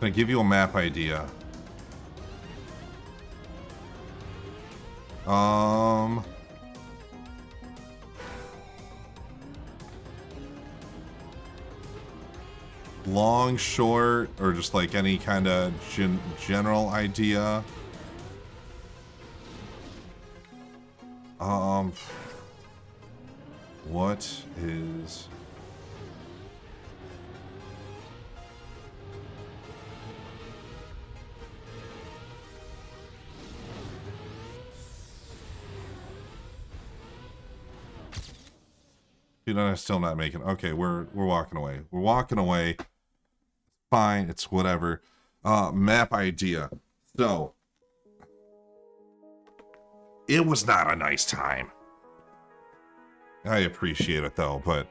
Can I give you a map idea? Long, short, or just like any kind of general idea? What is... Dude, I'm still not making... Okay, we're walking away. We're walking away. Fine, it's whatever. Map idea. So, it was not a nice time. I appreciate it though, but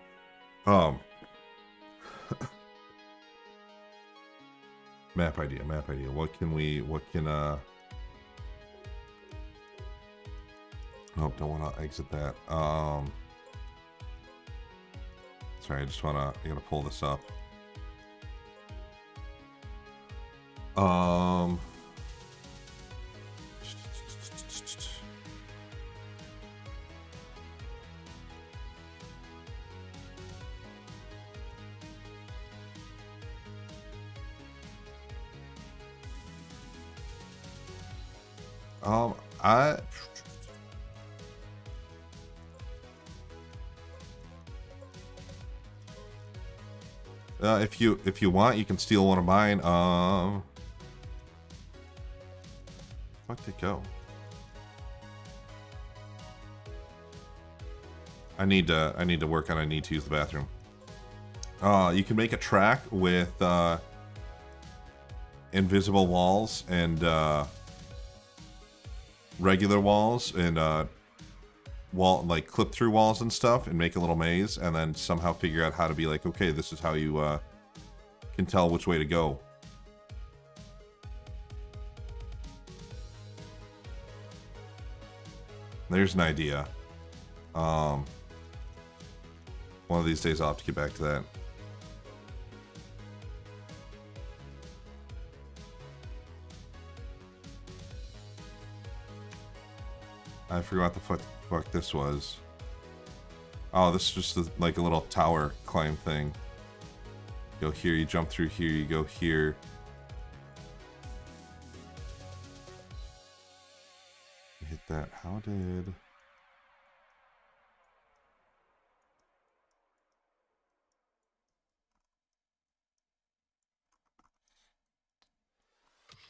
map idea. What can nope, don't want to exit that. Sorry, I gotta pull this up. If you want, you can steal one of mine. Fuck it go. I need to work on. I need to use the bathroom. You can make a track with invisible walls and regular walls and wall, like clip through walls and stuff, and make a little maze, and then somehow figure out how to be like, okay, this is how you can tell which way to go. There's an idea. One of these days I'll have to get back to that. I forgot what the fuck this was. Oh, this is just like a little tower climb thing. Go here, you jump through here, you go here. Hit that. How did...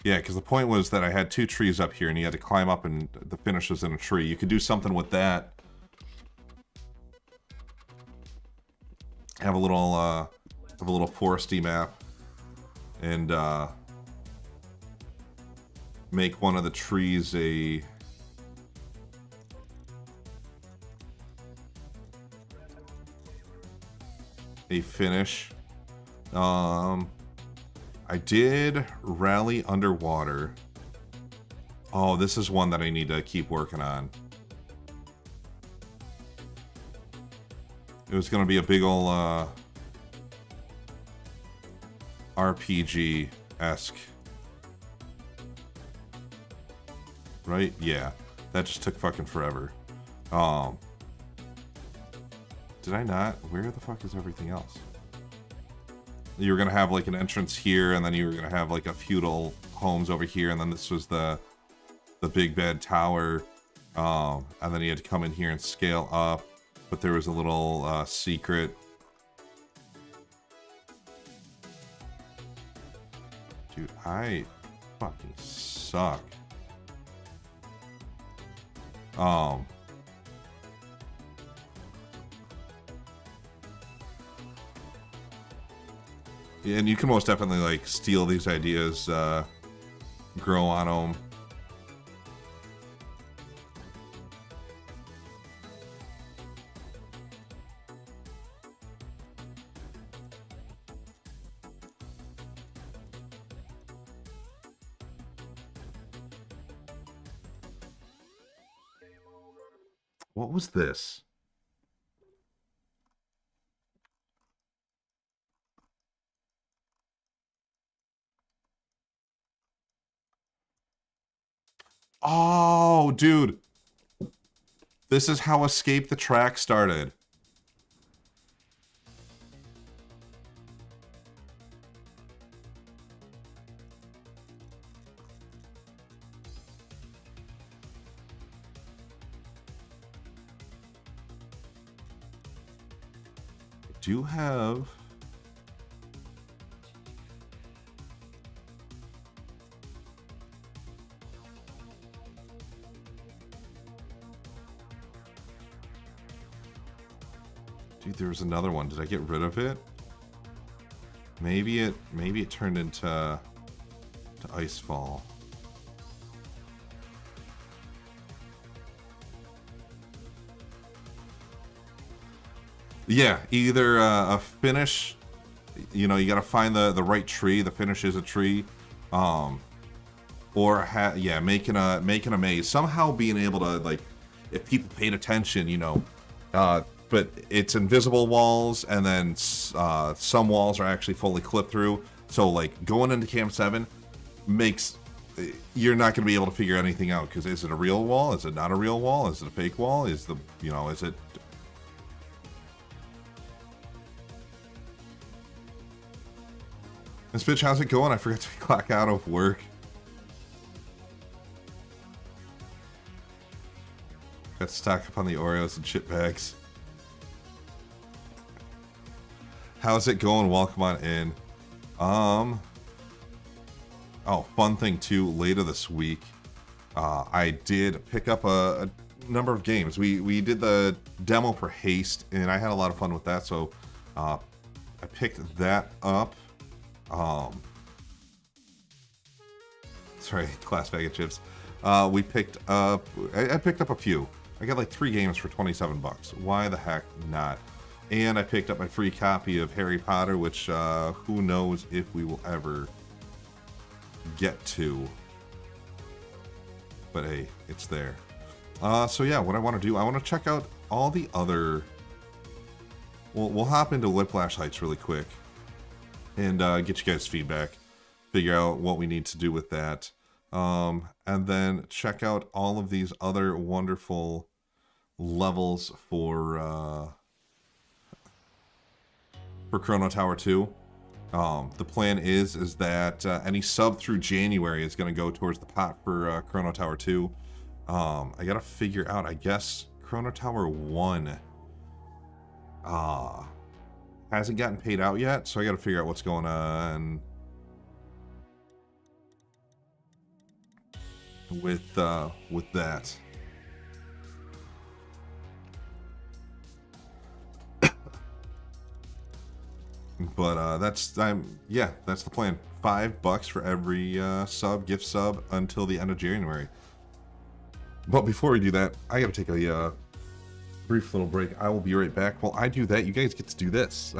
Yeah, because the point was that I had two trees up here and you had to climb up and the finish was in a tree. You could do something with that. Have a little foresty map and make one of the trees a finish. I did rally underwater. Oh, this is one that I need to keep working on. It was going to be a big ol' RPG-esque. Right? Yeah. That just took fucking forever. Did I not? Where the fuck is everything else? You were going to have like an entrance here, and then you were going to have like a feudal homes over here, and then this was the big bad tower. And then you had to come in here and scale up, but there was a little secret. Dude, I fucking suck. Yeah, and you can most definitely like steal these ideas, grow on them. What was this? Oh, dude. This is how Escape the Track started. I do have... Dude, there was another one. Did I get rid of it? Maybe it turned into to Icefall. Yeah, either a finish, you know, you got to find the right tree. The finish is a tree, or yeah, making a maze. Somehow being able to, like, if people paid attention, you know, but it's invisible walls, and then some walls are actually fully clipped through. So like going into Camp 7 makes you're not going to be able to figure anything out, because is it a real wall? Is it not a real wall? Is it a fake wall? Is the, you know, is it... Miss Bitch, how's it going? I forgot to clock out of work. Got stock up on the Oreos and chip bags. How's it going? Welcome on in. Oh, fun thing too, later this week, I did pick up a number of games. We did the demo for Haste, and I had a lot of fun with that, so I picked that up. Sorry, class bag of chips. We picked up, I picked up a few. I got like 3 games for 27 bucks. Why the heck not? And I picked up my free copy of Harry Potter, which who knows if we will ever get to. But hey, it's there. So yeah, what I want to do, I want to check out all the other... We'll hop into Whiplash Heights really quick and get you guys feedback, figure out what we need to do with that, and then check out all of these other wonderful levels for Chrono Tower 2. The plan is that any sub through January is going to go towards the pot for Chrono Tower 2. I gotta figure out, I guess Chrono Tower 1 hasn't gotten paid out yet, so I gotta figure out what's going on with that. But that's the plan. $5 for every gift sub until the end of January. But before we do that, I gotta take a brief little break. I will be right back. While I do that, you guys get to do this.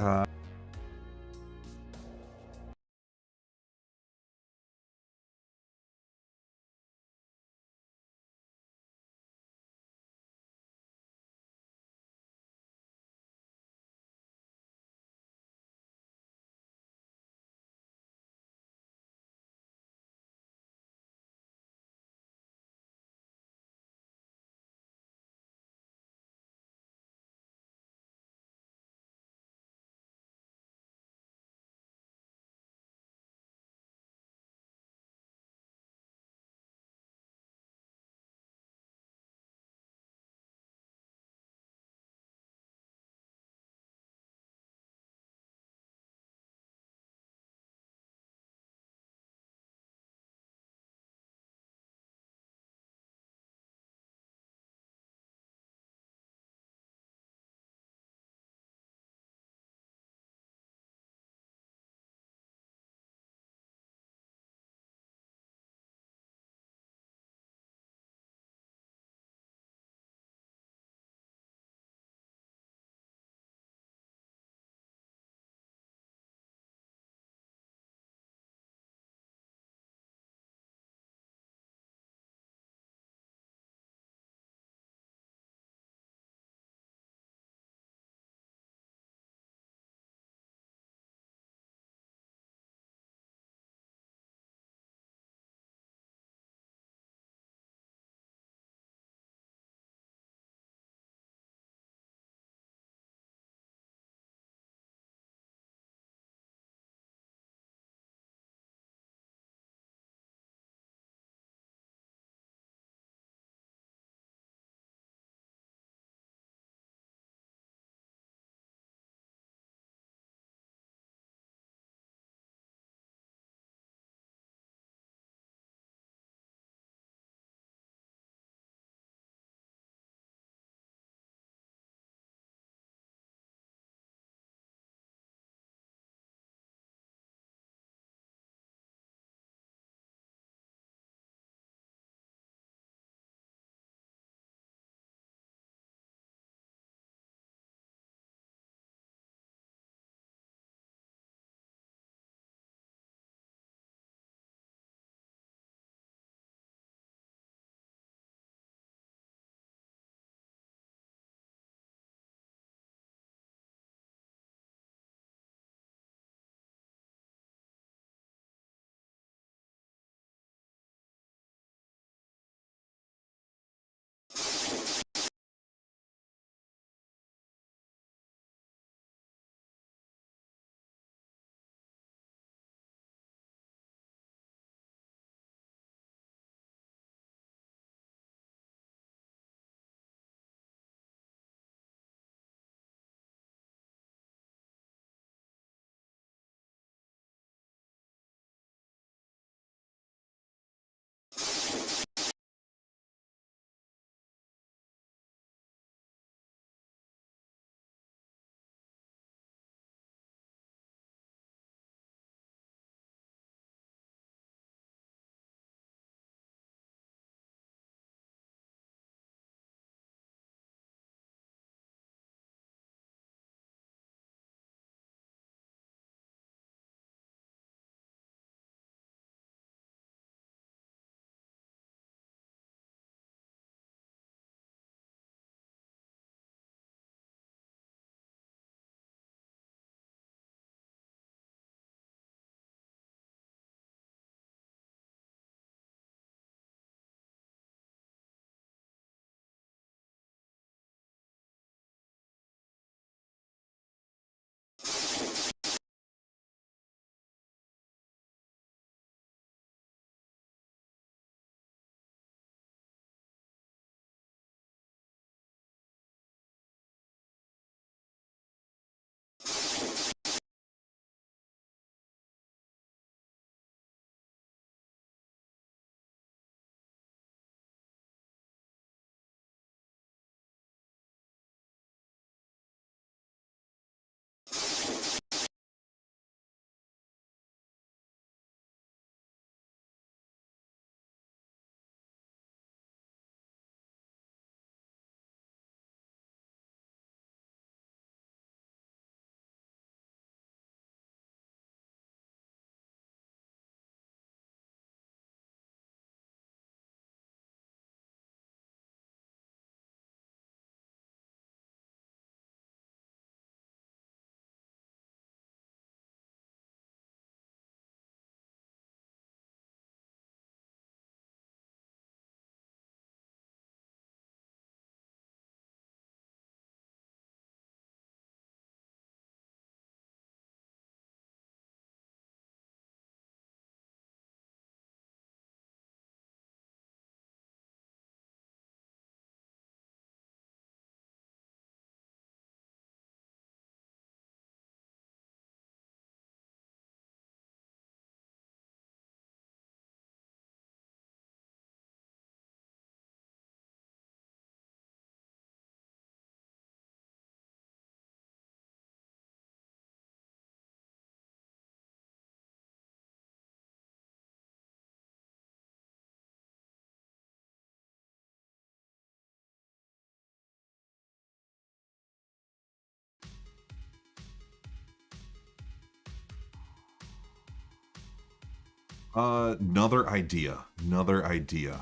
Another idea. Another idea.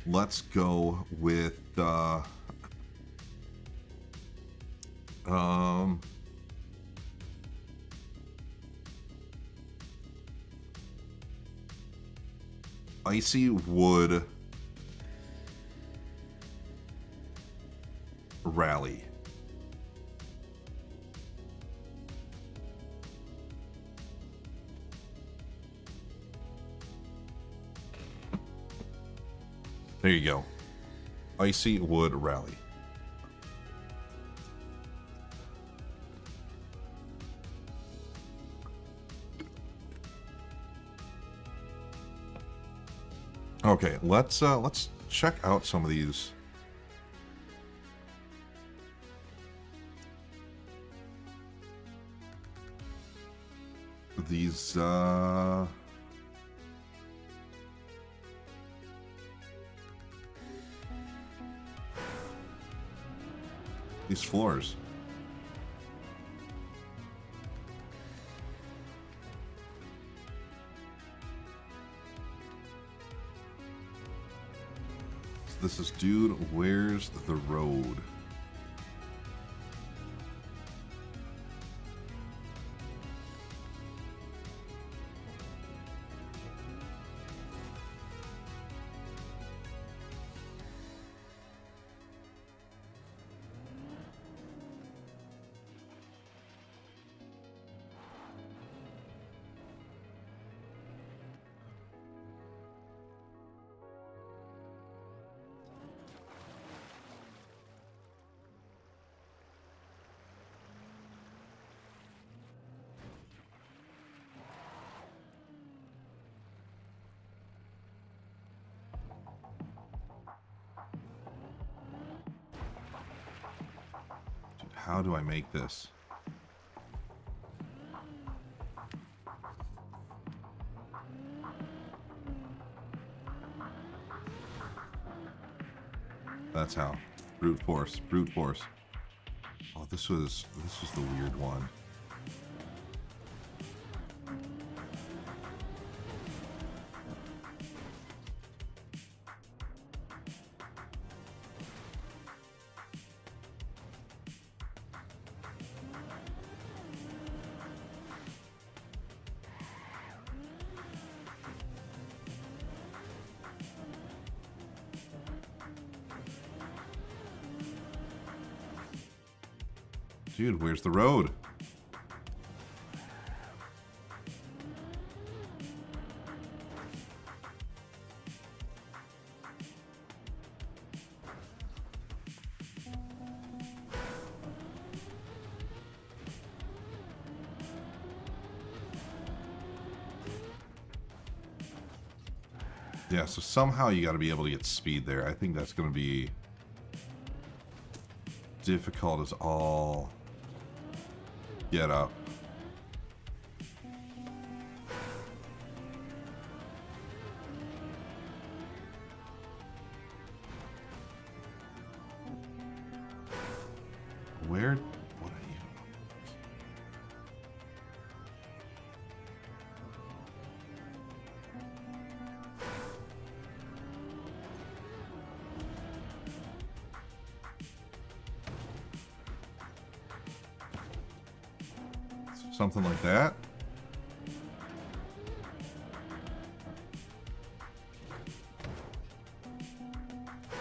Let's go with Icy Wood Rally. There you go. Icy Wood Rally. Okay, let's check out some of these. These floors. So this is Dude, Where's the Road? How do I make this? That's how. Brute force. Brute force. Oh, this was the weird one. Dude, where's the road? Yeah, so somehow you got to be able to get speed there. I think that's going to be difficult as all get up. Where? What are you? Something like that.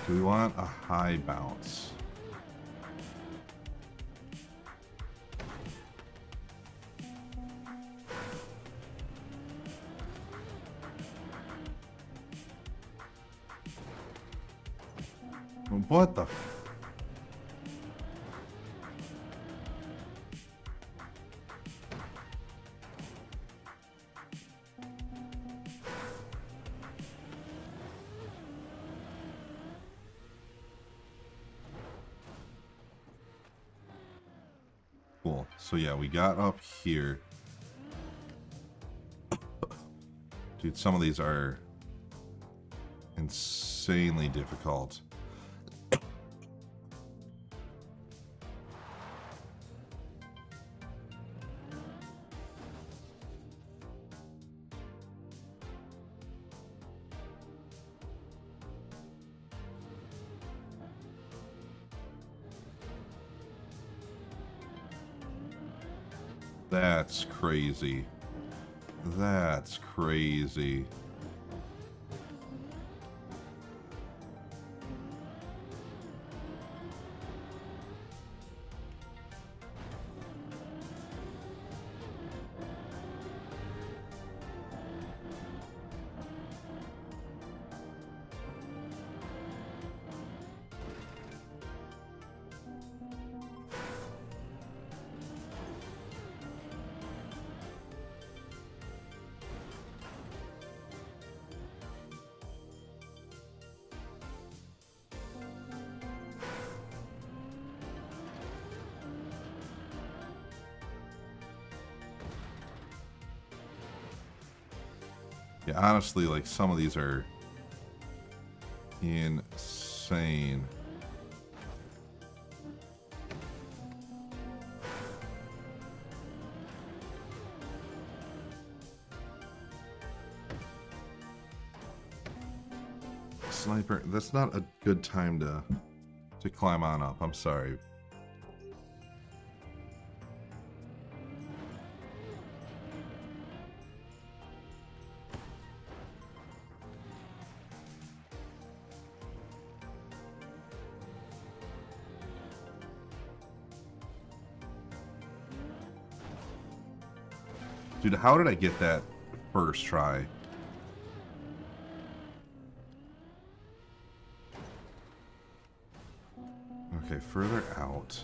Do we want a high bounce? What the? Cool. So yeah, we got up here. Dude, some of these are insanely difficult. That's crazy. That's crazy. Yeah, honestly, like, some of these are insane. Sniper, that's not a good time to climb on up. I'm sorry. Dude, how did I get that first try? Okay, further out.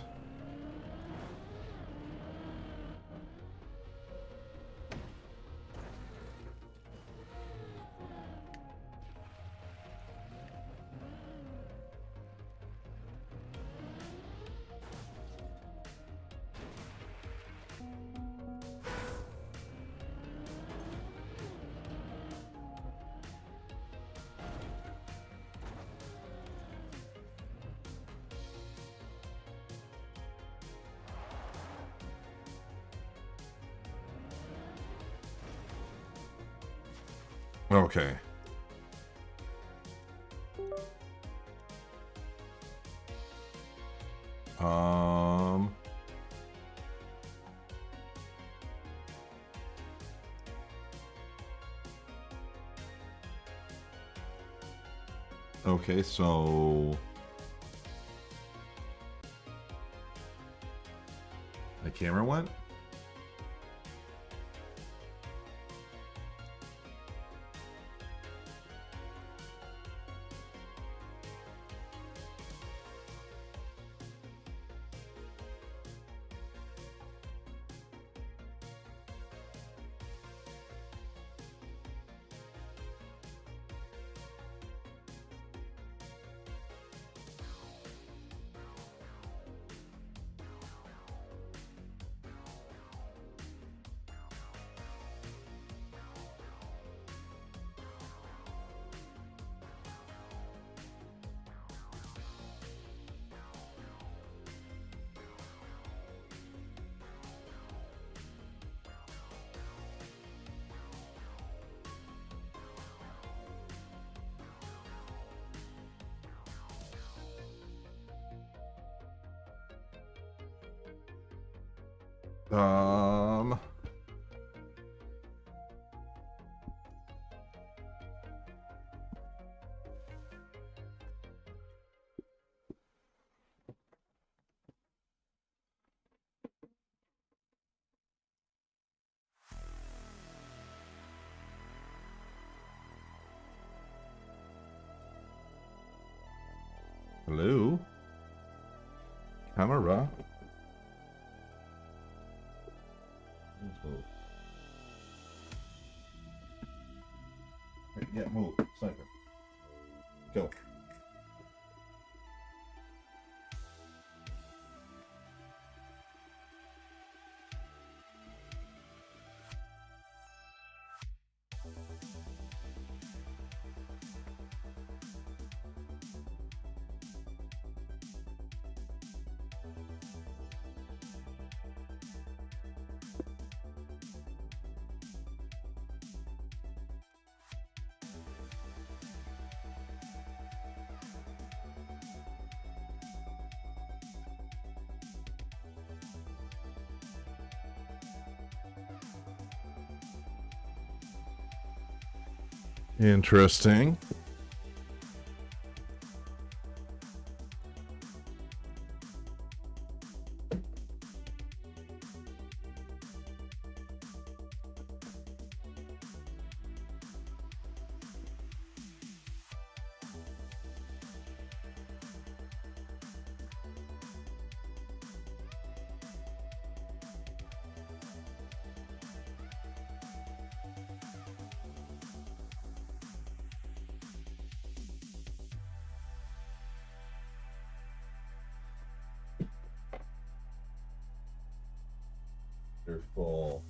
Okay. Okay, so the camera went? Hello? Camera? Yeah, move. Sniper. Go. Interesting. They're full.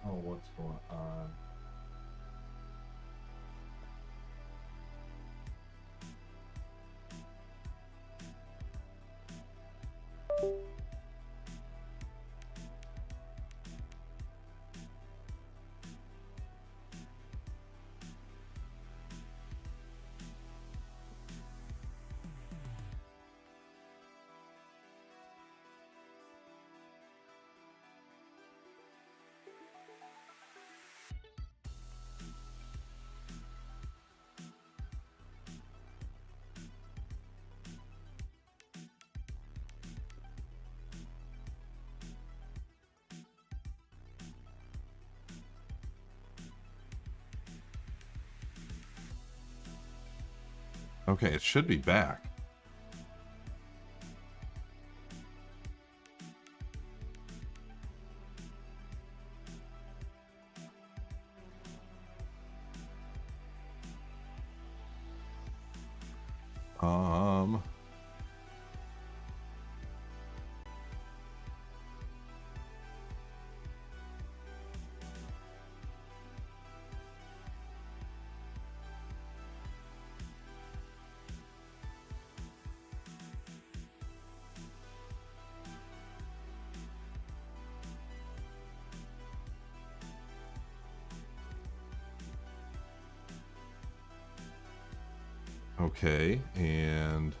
Oh, what's going on? Okay, it should be back. Okay, and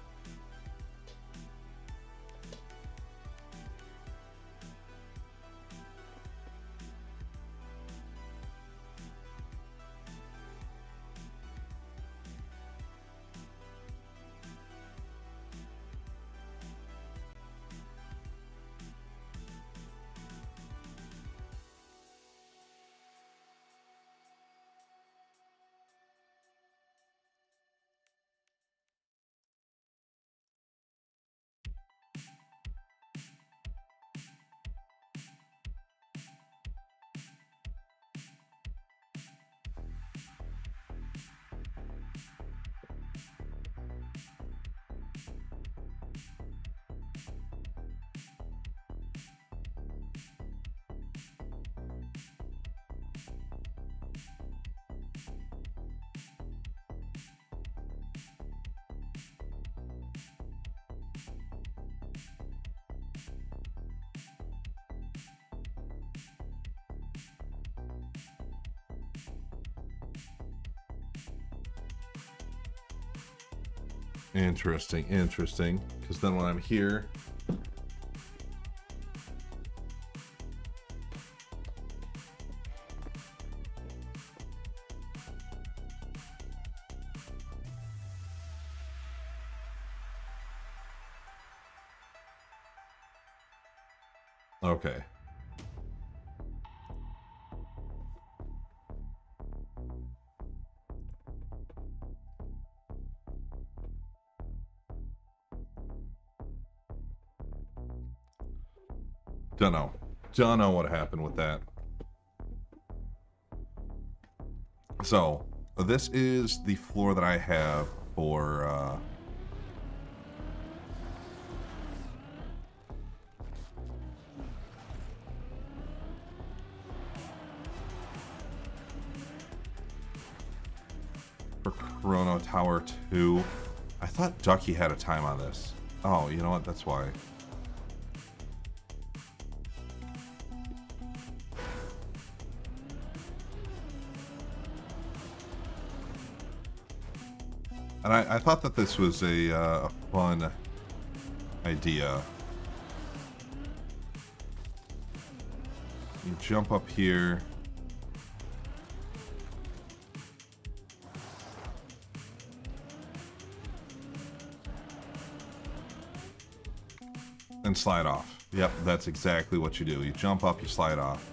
interesting, interesting. Because then when I'm here, okay. Don't know. Don't know what happened with that. So, This is the floor that I have for Chrono Tower 2. I thought Ducky had a time on this. Oh, you know what? That's why. And I thought that this was a fun idea. You jump up here. And slide off. Yep, that's exactly what you do. You jump up, you slide off.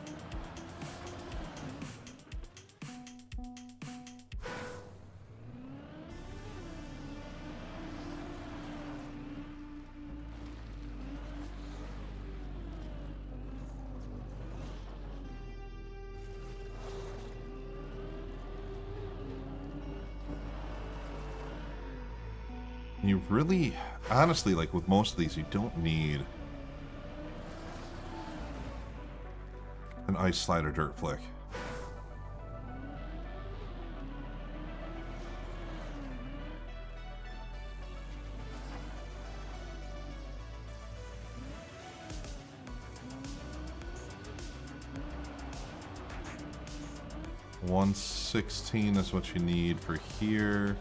You really, honestly, like with most of these, you don't need an ice slide or dirt flick. $116 is what you need for here.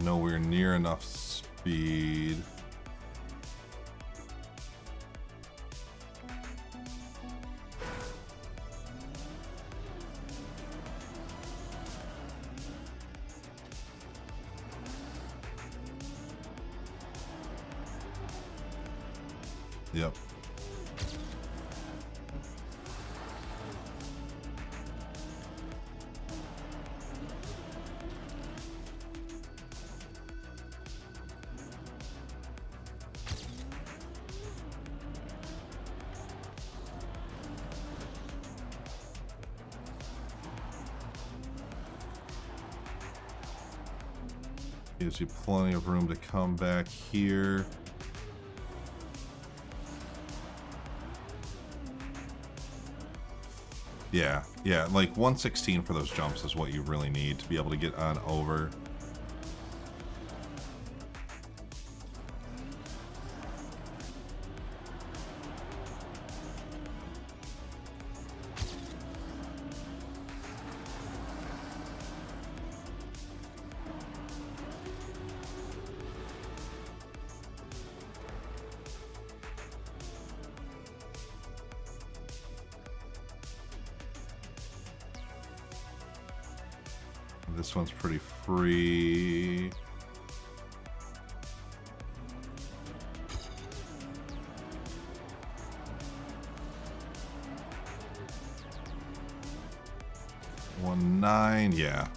Nowhere near enough speed. Yep. Gives you plenty of room to come back here. Yeah, like 116 for those jumps is what you really need to be able to get on over. This one's pretty free. $1.9, yeah.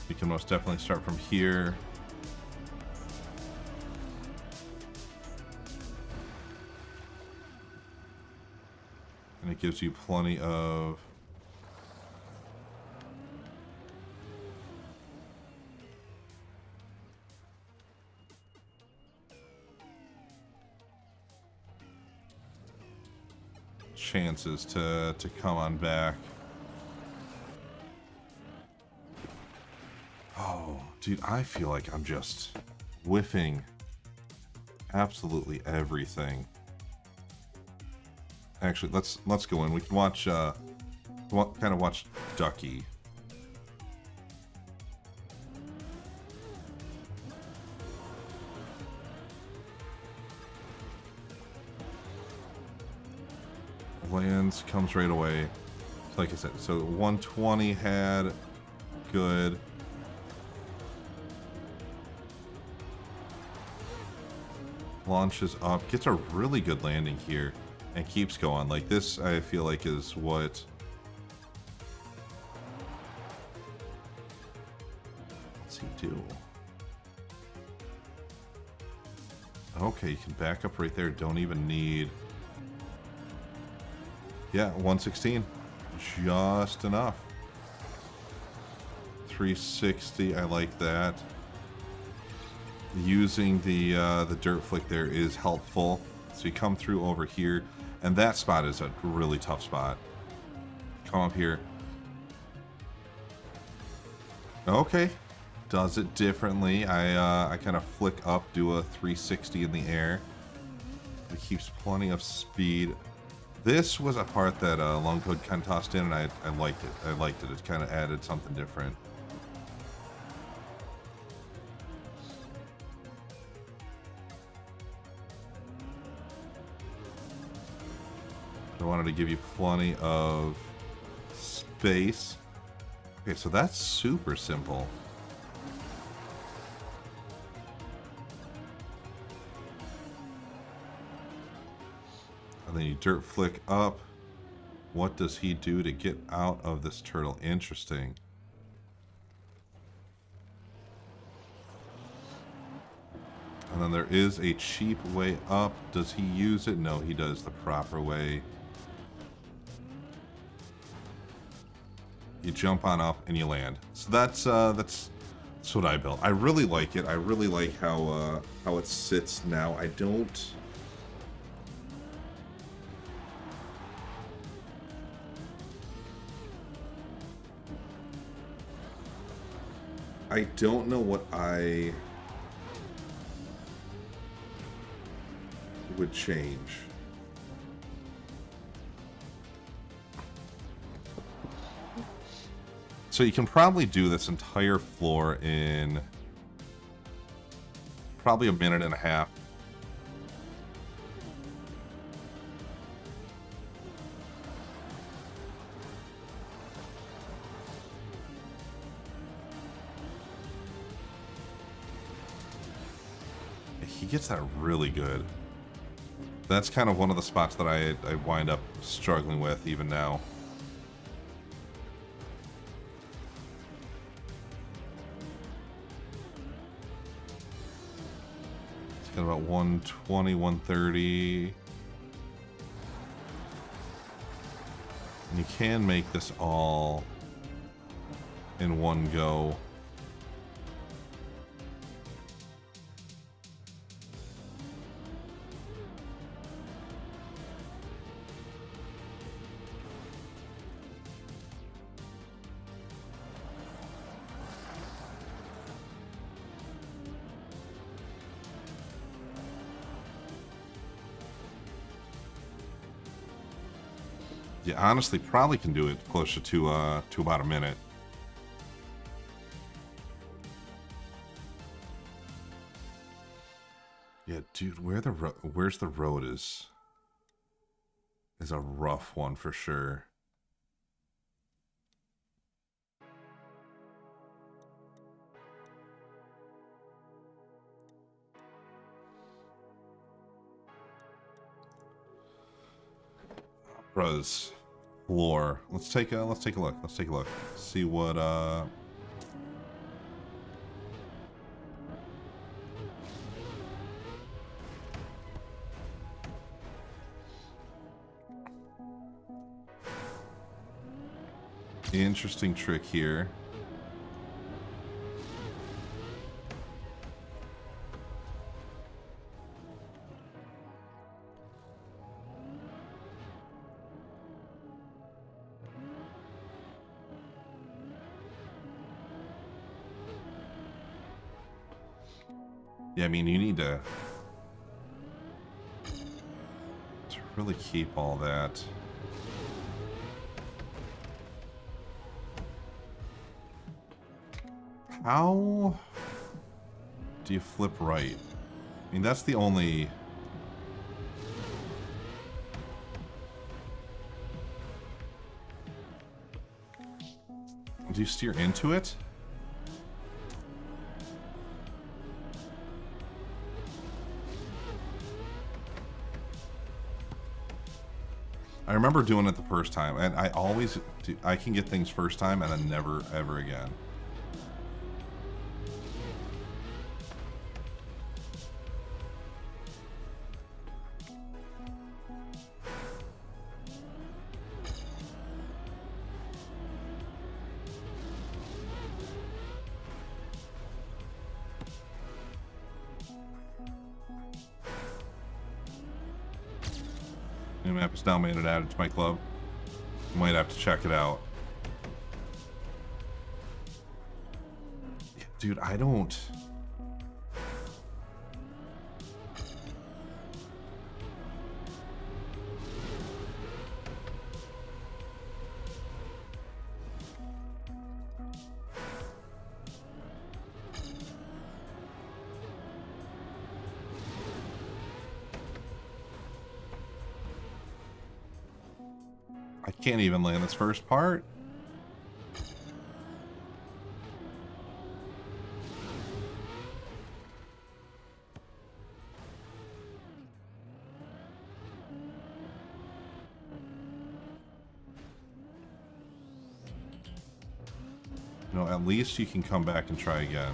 You can most definitely start from here. And it gives you plenty of chances to come on back. Oh, dude, I feel like I'm just whiffing absolutely everything. Actually, let's go in. We can watch kind of watch Ducky Lands, comes right away. Like I said, so 120 had good. Launches up, gets a really good landing here, and keeps going. Like this, I feel like is what. What's he do? Okay, you can back up right there. Don't even need. Yeah, 116. Just enough. 360, I like that. Using the dirt flick there is helpful. So you come through over here, and that spot is a really tough spot. Come up here. Okay, does it differently. I kind of flick up, do a 360 in the air. It keeps plenty of speed. This was a part that Long Code kind of tossed in, and I liked it. I liked it. It kind of added something different. I wanted to give you plenty of space. Okay, so that's super simple. And then you dirt flick up. What does he do to get out of this turtle? Interesting. And then there is a cheap way up. Does he use it? No, he does the proper way. You jump on up and you land. So that's what I built. I really like it. I really like how it sits now. I don't. I don't know what I would change. So you can probably do this entire floor in probably a minute and a half. He gets that really good. That's kind of one of the spots that I wind up struggling with even now. It's got about 120, 130. And you can make this all in one go. You honestly probably can do it closer to about a minute. Yeah, dude, where's the road is a rough one for sure. Bros. Floor. Let's take a look. Let's take a look. See what interesting trick here. Yeah, I mean, you need to really keep all that. How do you flip right? I mean, that's the only... do you steer into it? I remember doing it the first time, and I always do. I can get things first time and then never ever again. New map is now made and added to my club. Might have to check it out. Yeah, dude, I don't... I can't even land this first part. No, at least you can come back and try again.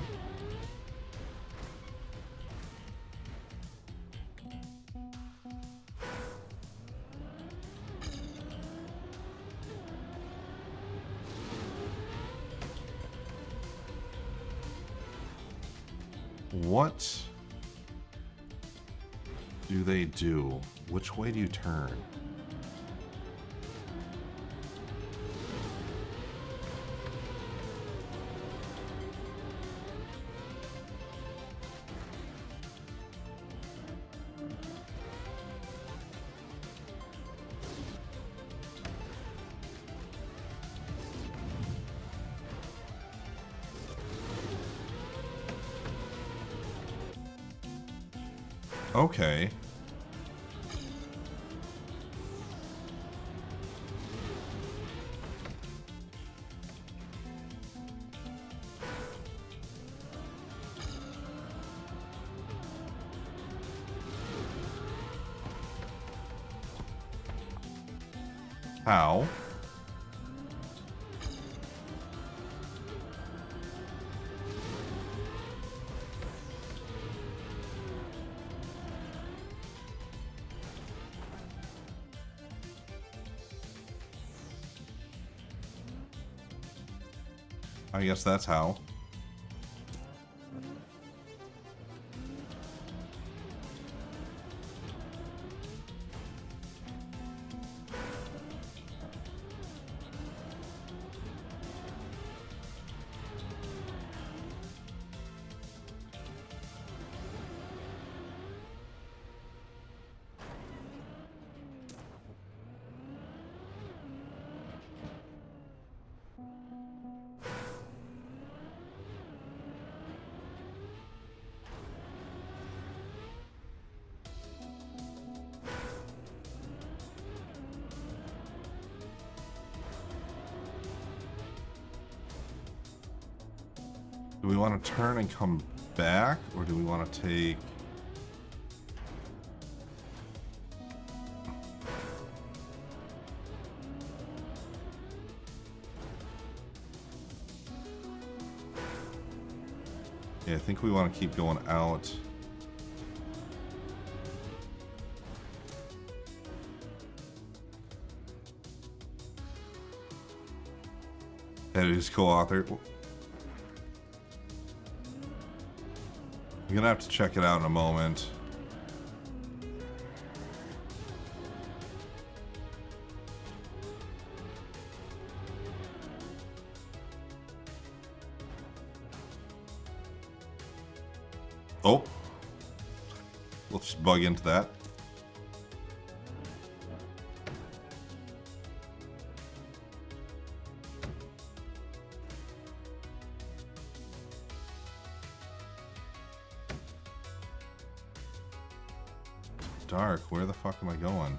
What do they do? Which way do you turn? Okay. How? I guess that's how. Do we want to turn and come back, or do we want to take... Yeah, I think we want to keep going out. That is co-author. I'm gonna have to check it out in a moment. Oh, let's just bug into that. Dark, where the fuck am I going?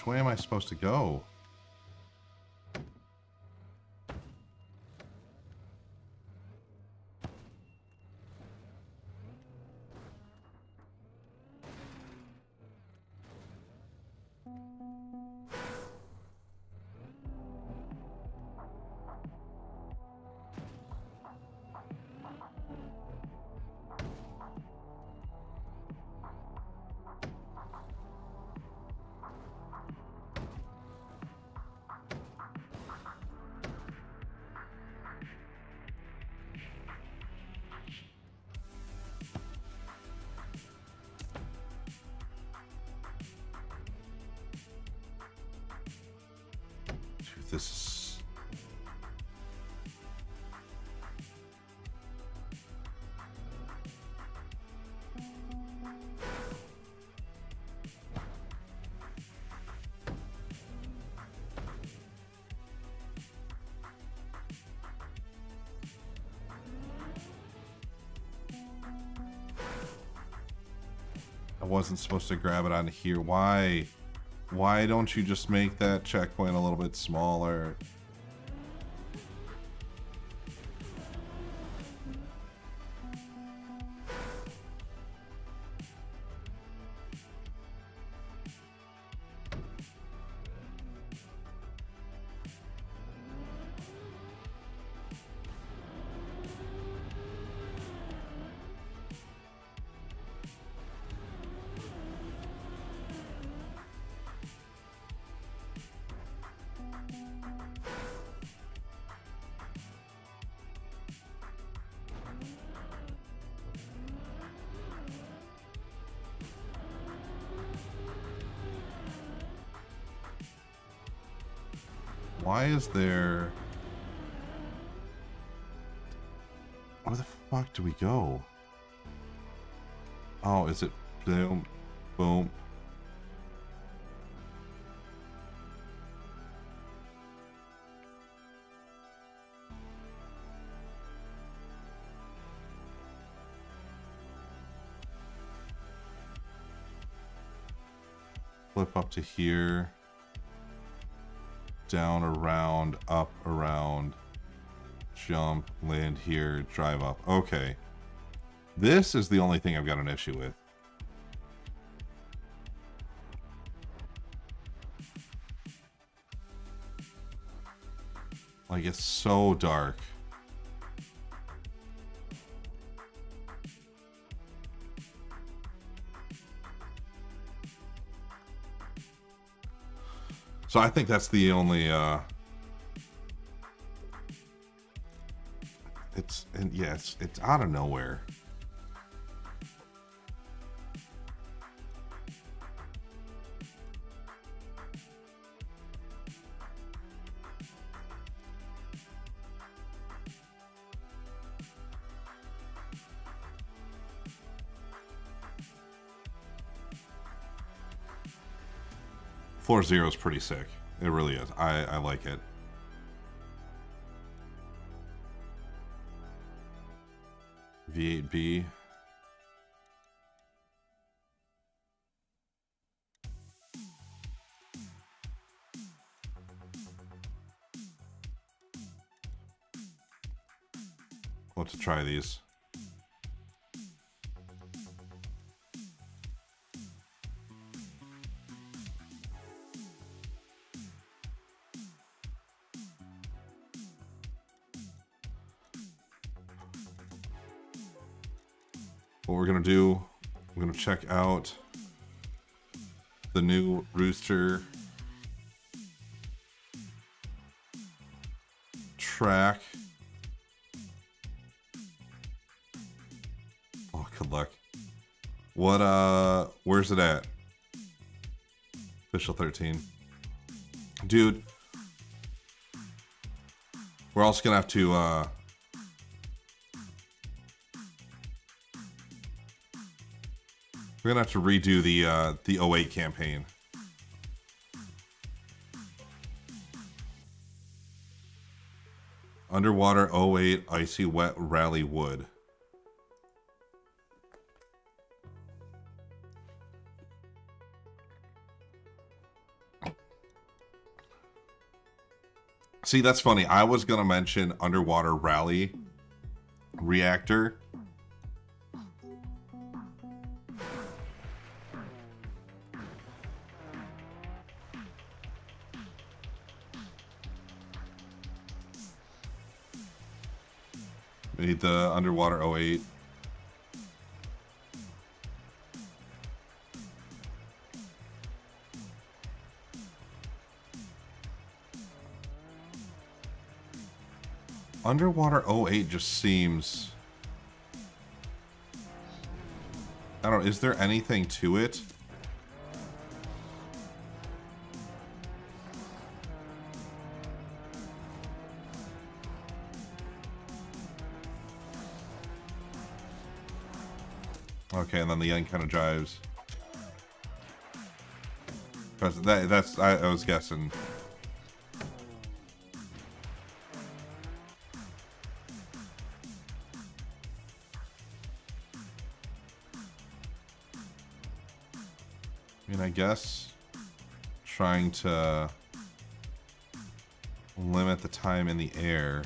Which way am I supposed to go? This is... I wasn't supposed to grab it on here. Why? Why don't you just make that checkpoint a little bit smaller? Why is there... Where the fuck do we go? Oh, is it boom, boom? Flip up to here. Down, around, up, around, jump, land here, drive up. Okay. This is the only thing I've got an issue with. Like, it's so dark. So I think that's the only, it's out of nowhere. Floor Zero is pretty sick. It really is. I like it. V8B. Let's try these. What we're gonna do, we're gonna check out the new Rooster track. Oh, good luck. What, where's it at? Official 13. Dude, we're also gonna have to, we're gonna have to redo the 08 campaign. Underwater 08 Icy Wet Rally Wood. See, that's funny. I was gonna mention underwater rally reactor. We need the underwater 08. Underwater 08 just seems... I don't know, is there anything to it? Okay, and then the end kind of drives. That's I was guessing. I mean, I guess trying to limit the time in the air.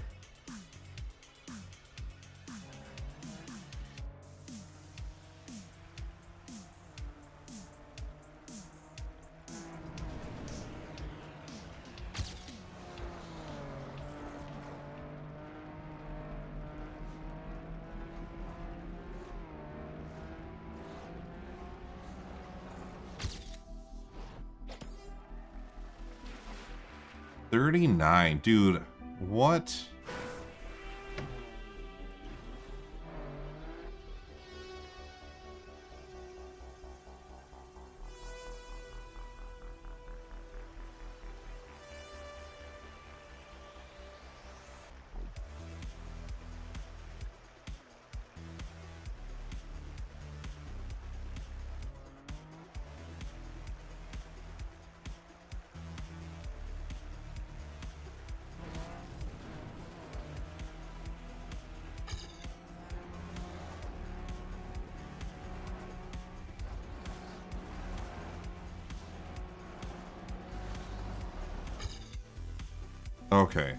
$39, dude. What? Okay.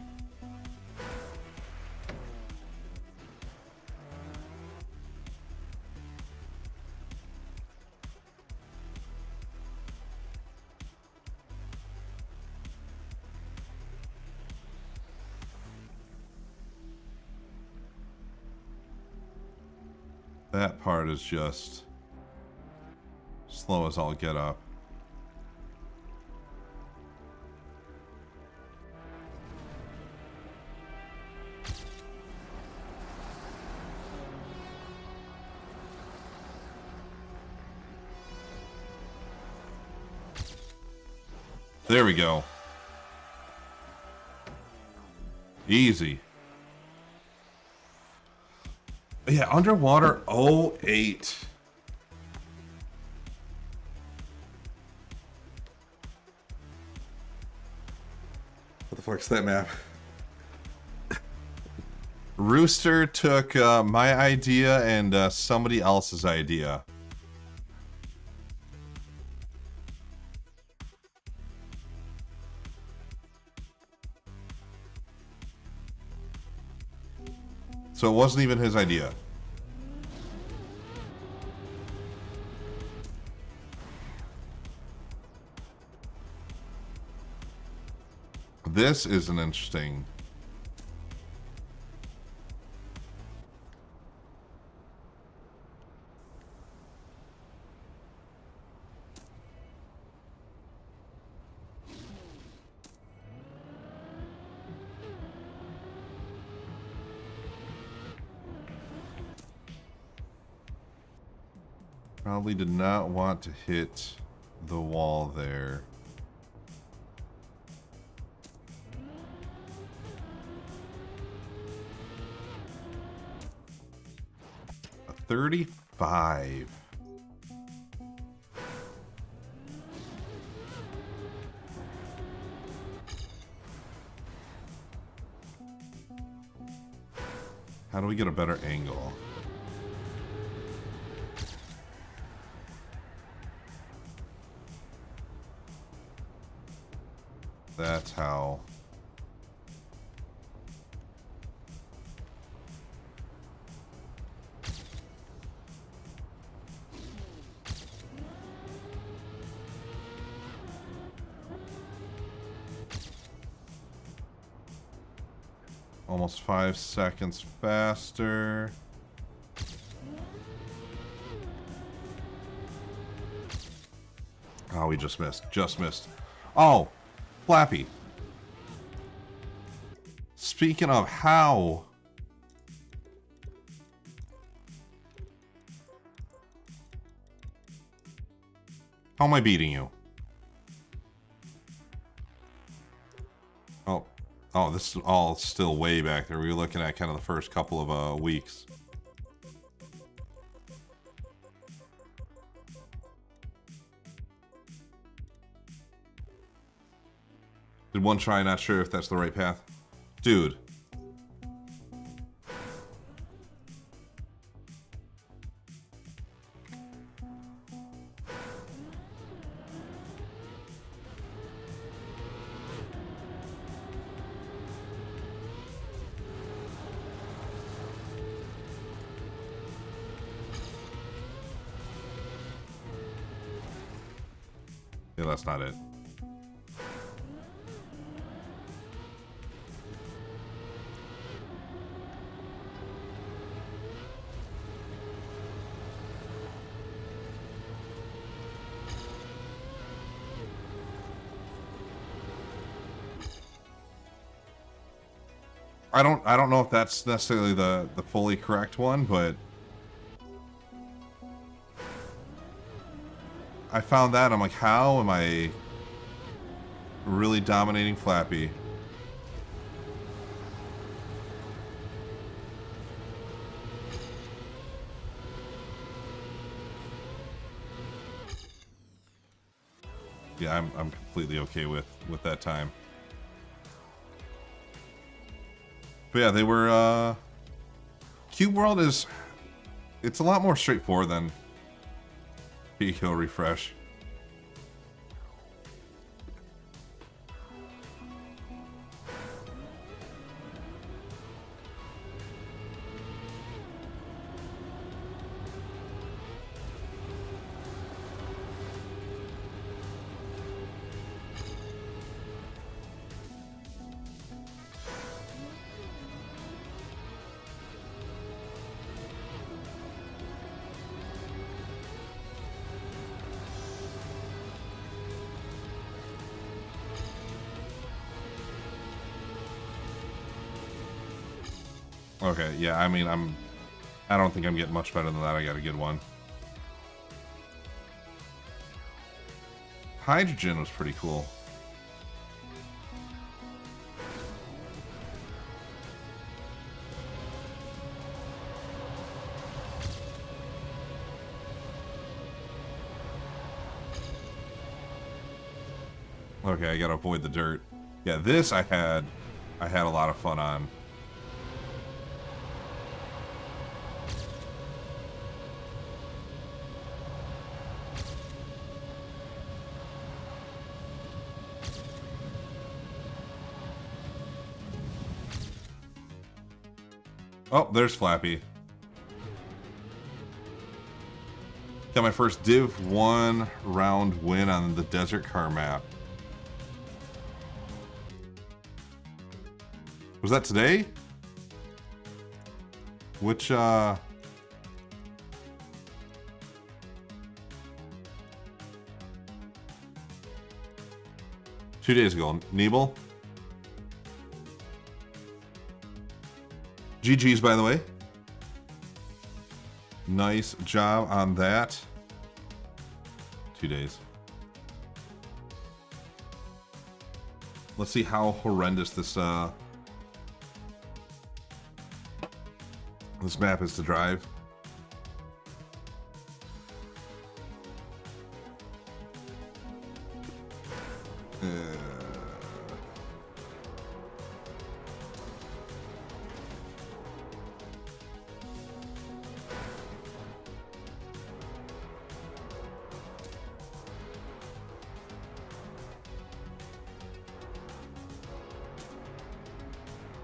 That part is just slow as all get up. There we go. Easy. Yeah, underwater 08. What the fuck's that map? Rooster took my idea and somebody else's idea. So it wasn't even his idea. This is an interesting... Probably did not want to hit the wall there. A 35. How do we get a better angle? That's how. almost 5 seconds faster. Oh, we just missed. Just missed. Oh, Flappy. Speaking of how... How am I beating you? Oh. Oh, this is all still way back there. We were looking at kind of the first couple of weeks. Did one try, not sure if that's the right path. Dude. Yeah, that's not it. I don't know if that's necessarily the fully correct one, but I found that. I'm like, how am I really dominating Flappy? Yeah, I'm completely okay with that time. But yeah, they were Cube World is, it's a lot more straightforward than Pico Refresh. Okay, yeah, I mean, I don't think I'm getting much better than that. I got a good one. Hydrogen was pretty cool. Okay, I gotta avoid the dirt. Yeah, this I had a lot of fun on. Oh, there's Flappy. Got my first Div 1 round win on the Desert Car map. Was that today? Which, 2 days ago. Nebel? GG's, by the way. Nice job on that. 2 days. Let's see how horrendous this this map is to drive.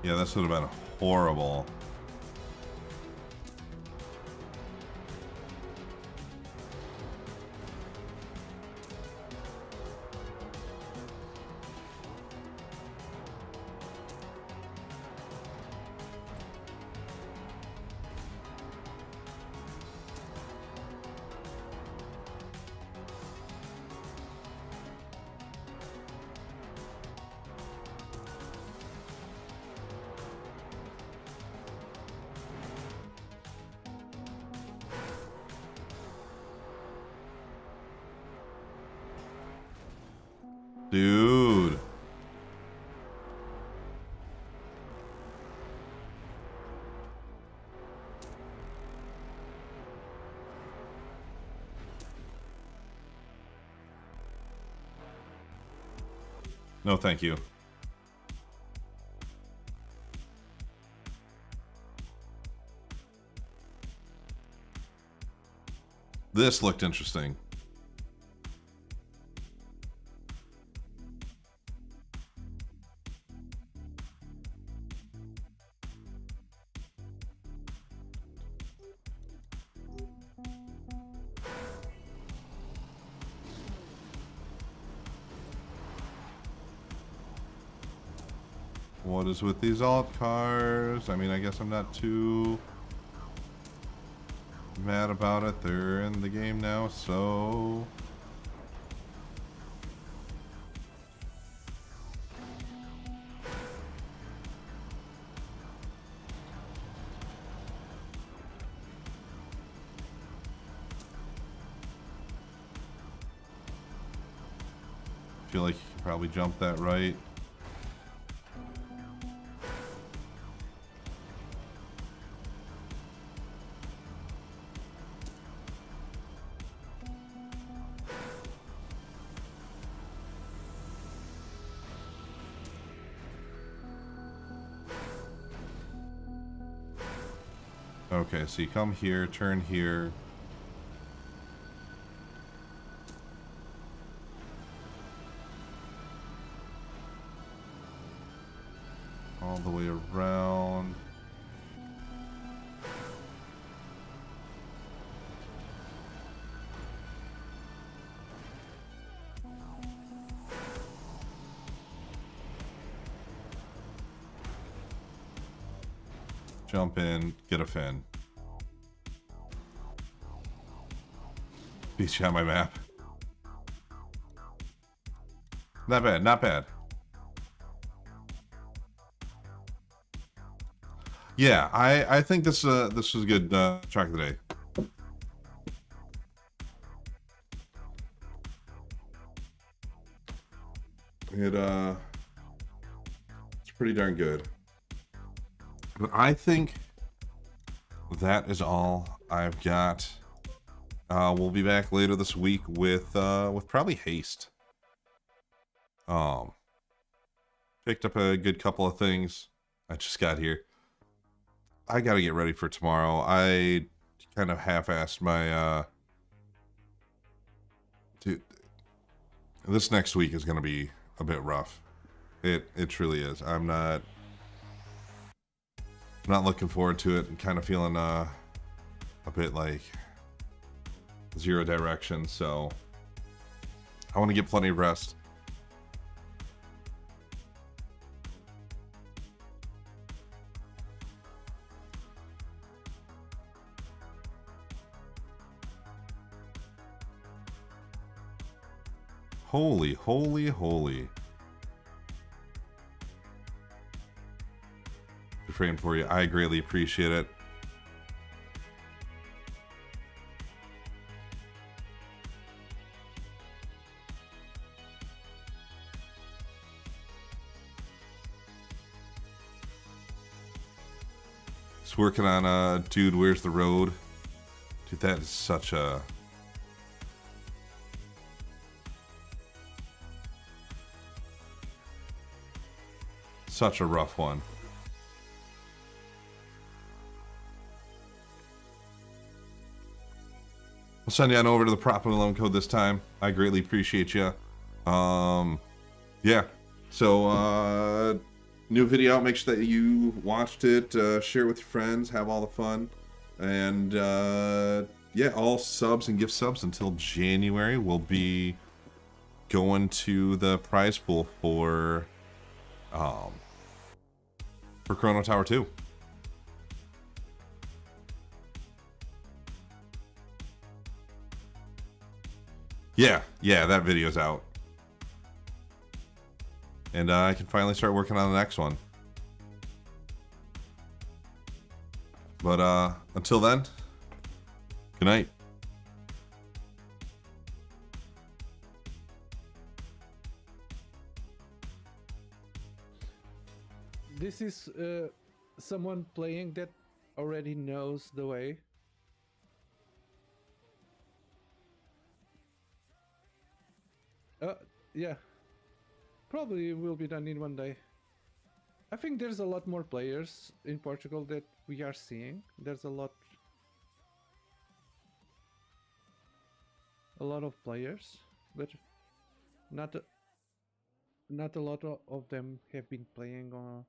Yeah, this would have been horrible. Dude. No, thank you. This looked interesting. What is with these alt cars? I mean, I guess I'm not too mad about it. They're in the game now, so... feel like you can probably jump that right. Okay, so you come here, turn here. All the way around. Jump in, get a fin. Beat you on my map. Not bad, not bad. Yeah, I think this was a good track of the day. It's pretty darn good. But I think that is all I've got. We'll be back later this week with probably Haste. Picked up a good couple of things. I just got here. I gotta get ready for tomorrow. I kind of half-assed my dude. This next week is gonna be a bit rough. It truly is. I'm not looking forward to it. I'm kind of feeling a bit like zero direction, so I want to get plenty of rest. Holy, holy, holy. Praying for you. I greatly appreciate it. Just working on Dude, Where's the Road? Dude, that is such a rough one. I'll send you on over to the Prop 11 code this time. I greatly appreciate you. Yeah. So, new video out. Make sure that you watched it. Share it with your friends. Have all the fun. And, yeah, all subs and gift subs until January will be going to the prize pool for Chrono Tower 2. Yeah, that video's out. And I can finally start working on the next one. But until then, good night. this is someone playing that already knows the way. Yeah. Probably will be done in one day. I think there's a lot more players in Portugal that we are seeing. There's a lot of players, but not a lot of them have been playing on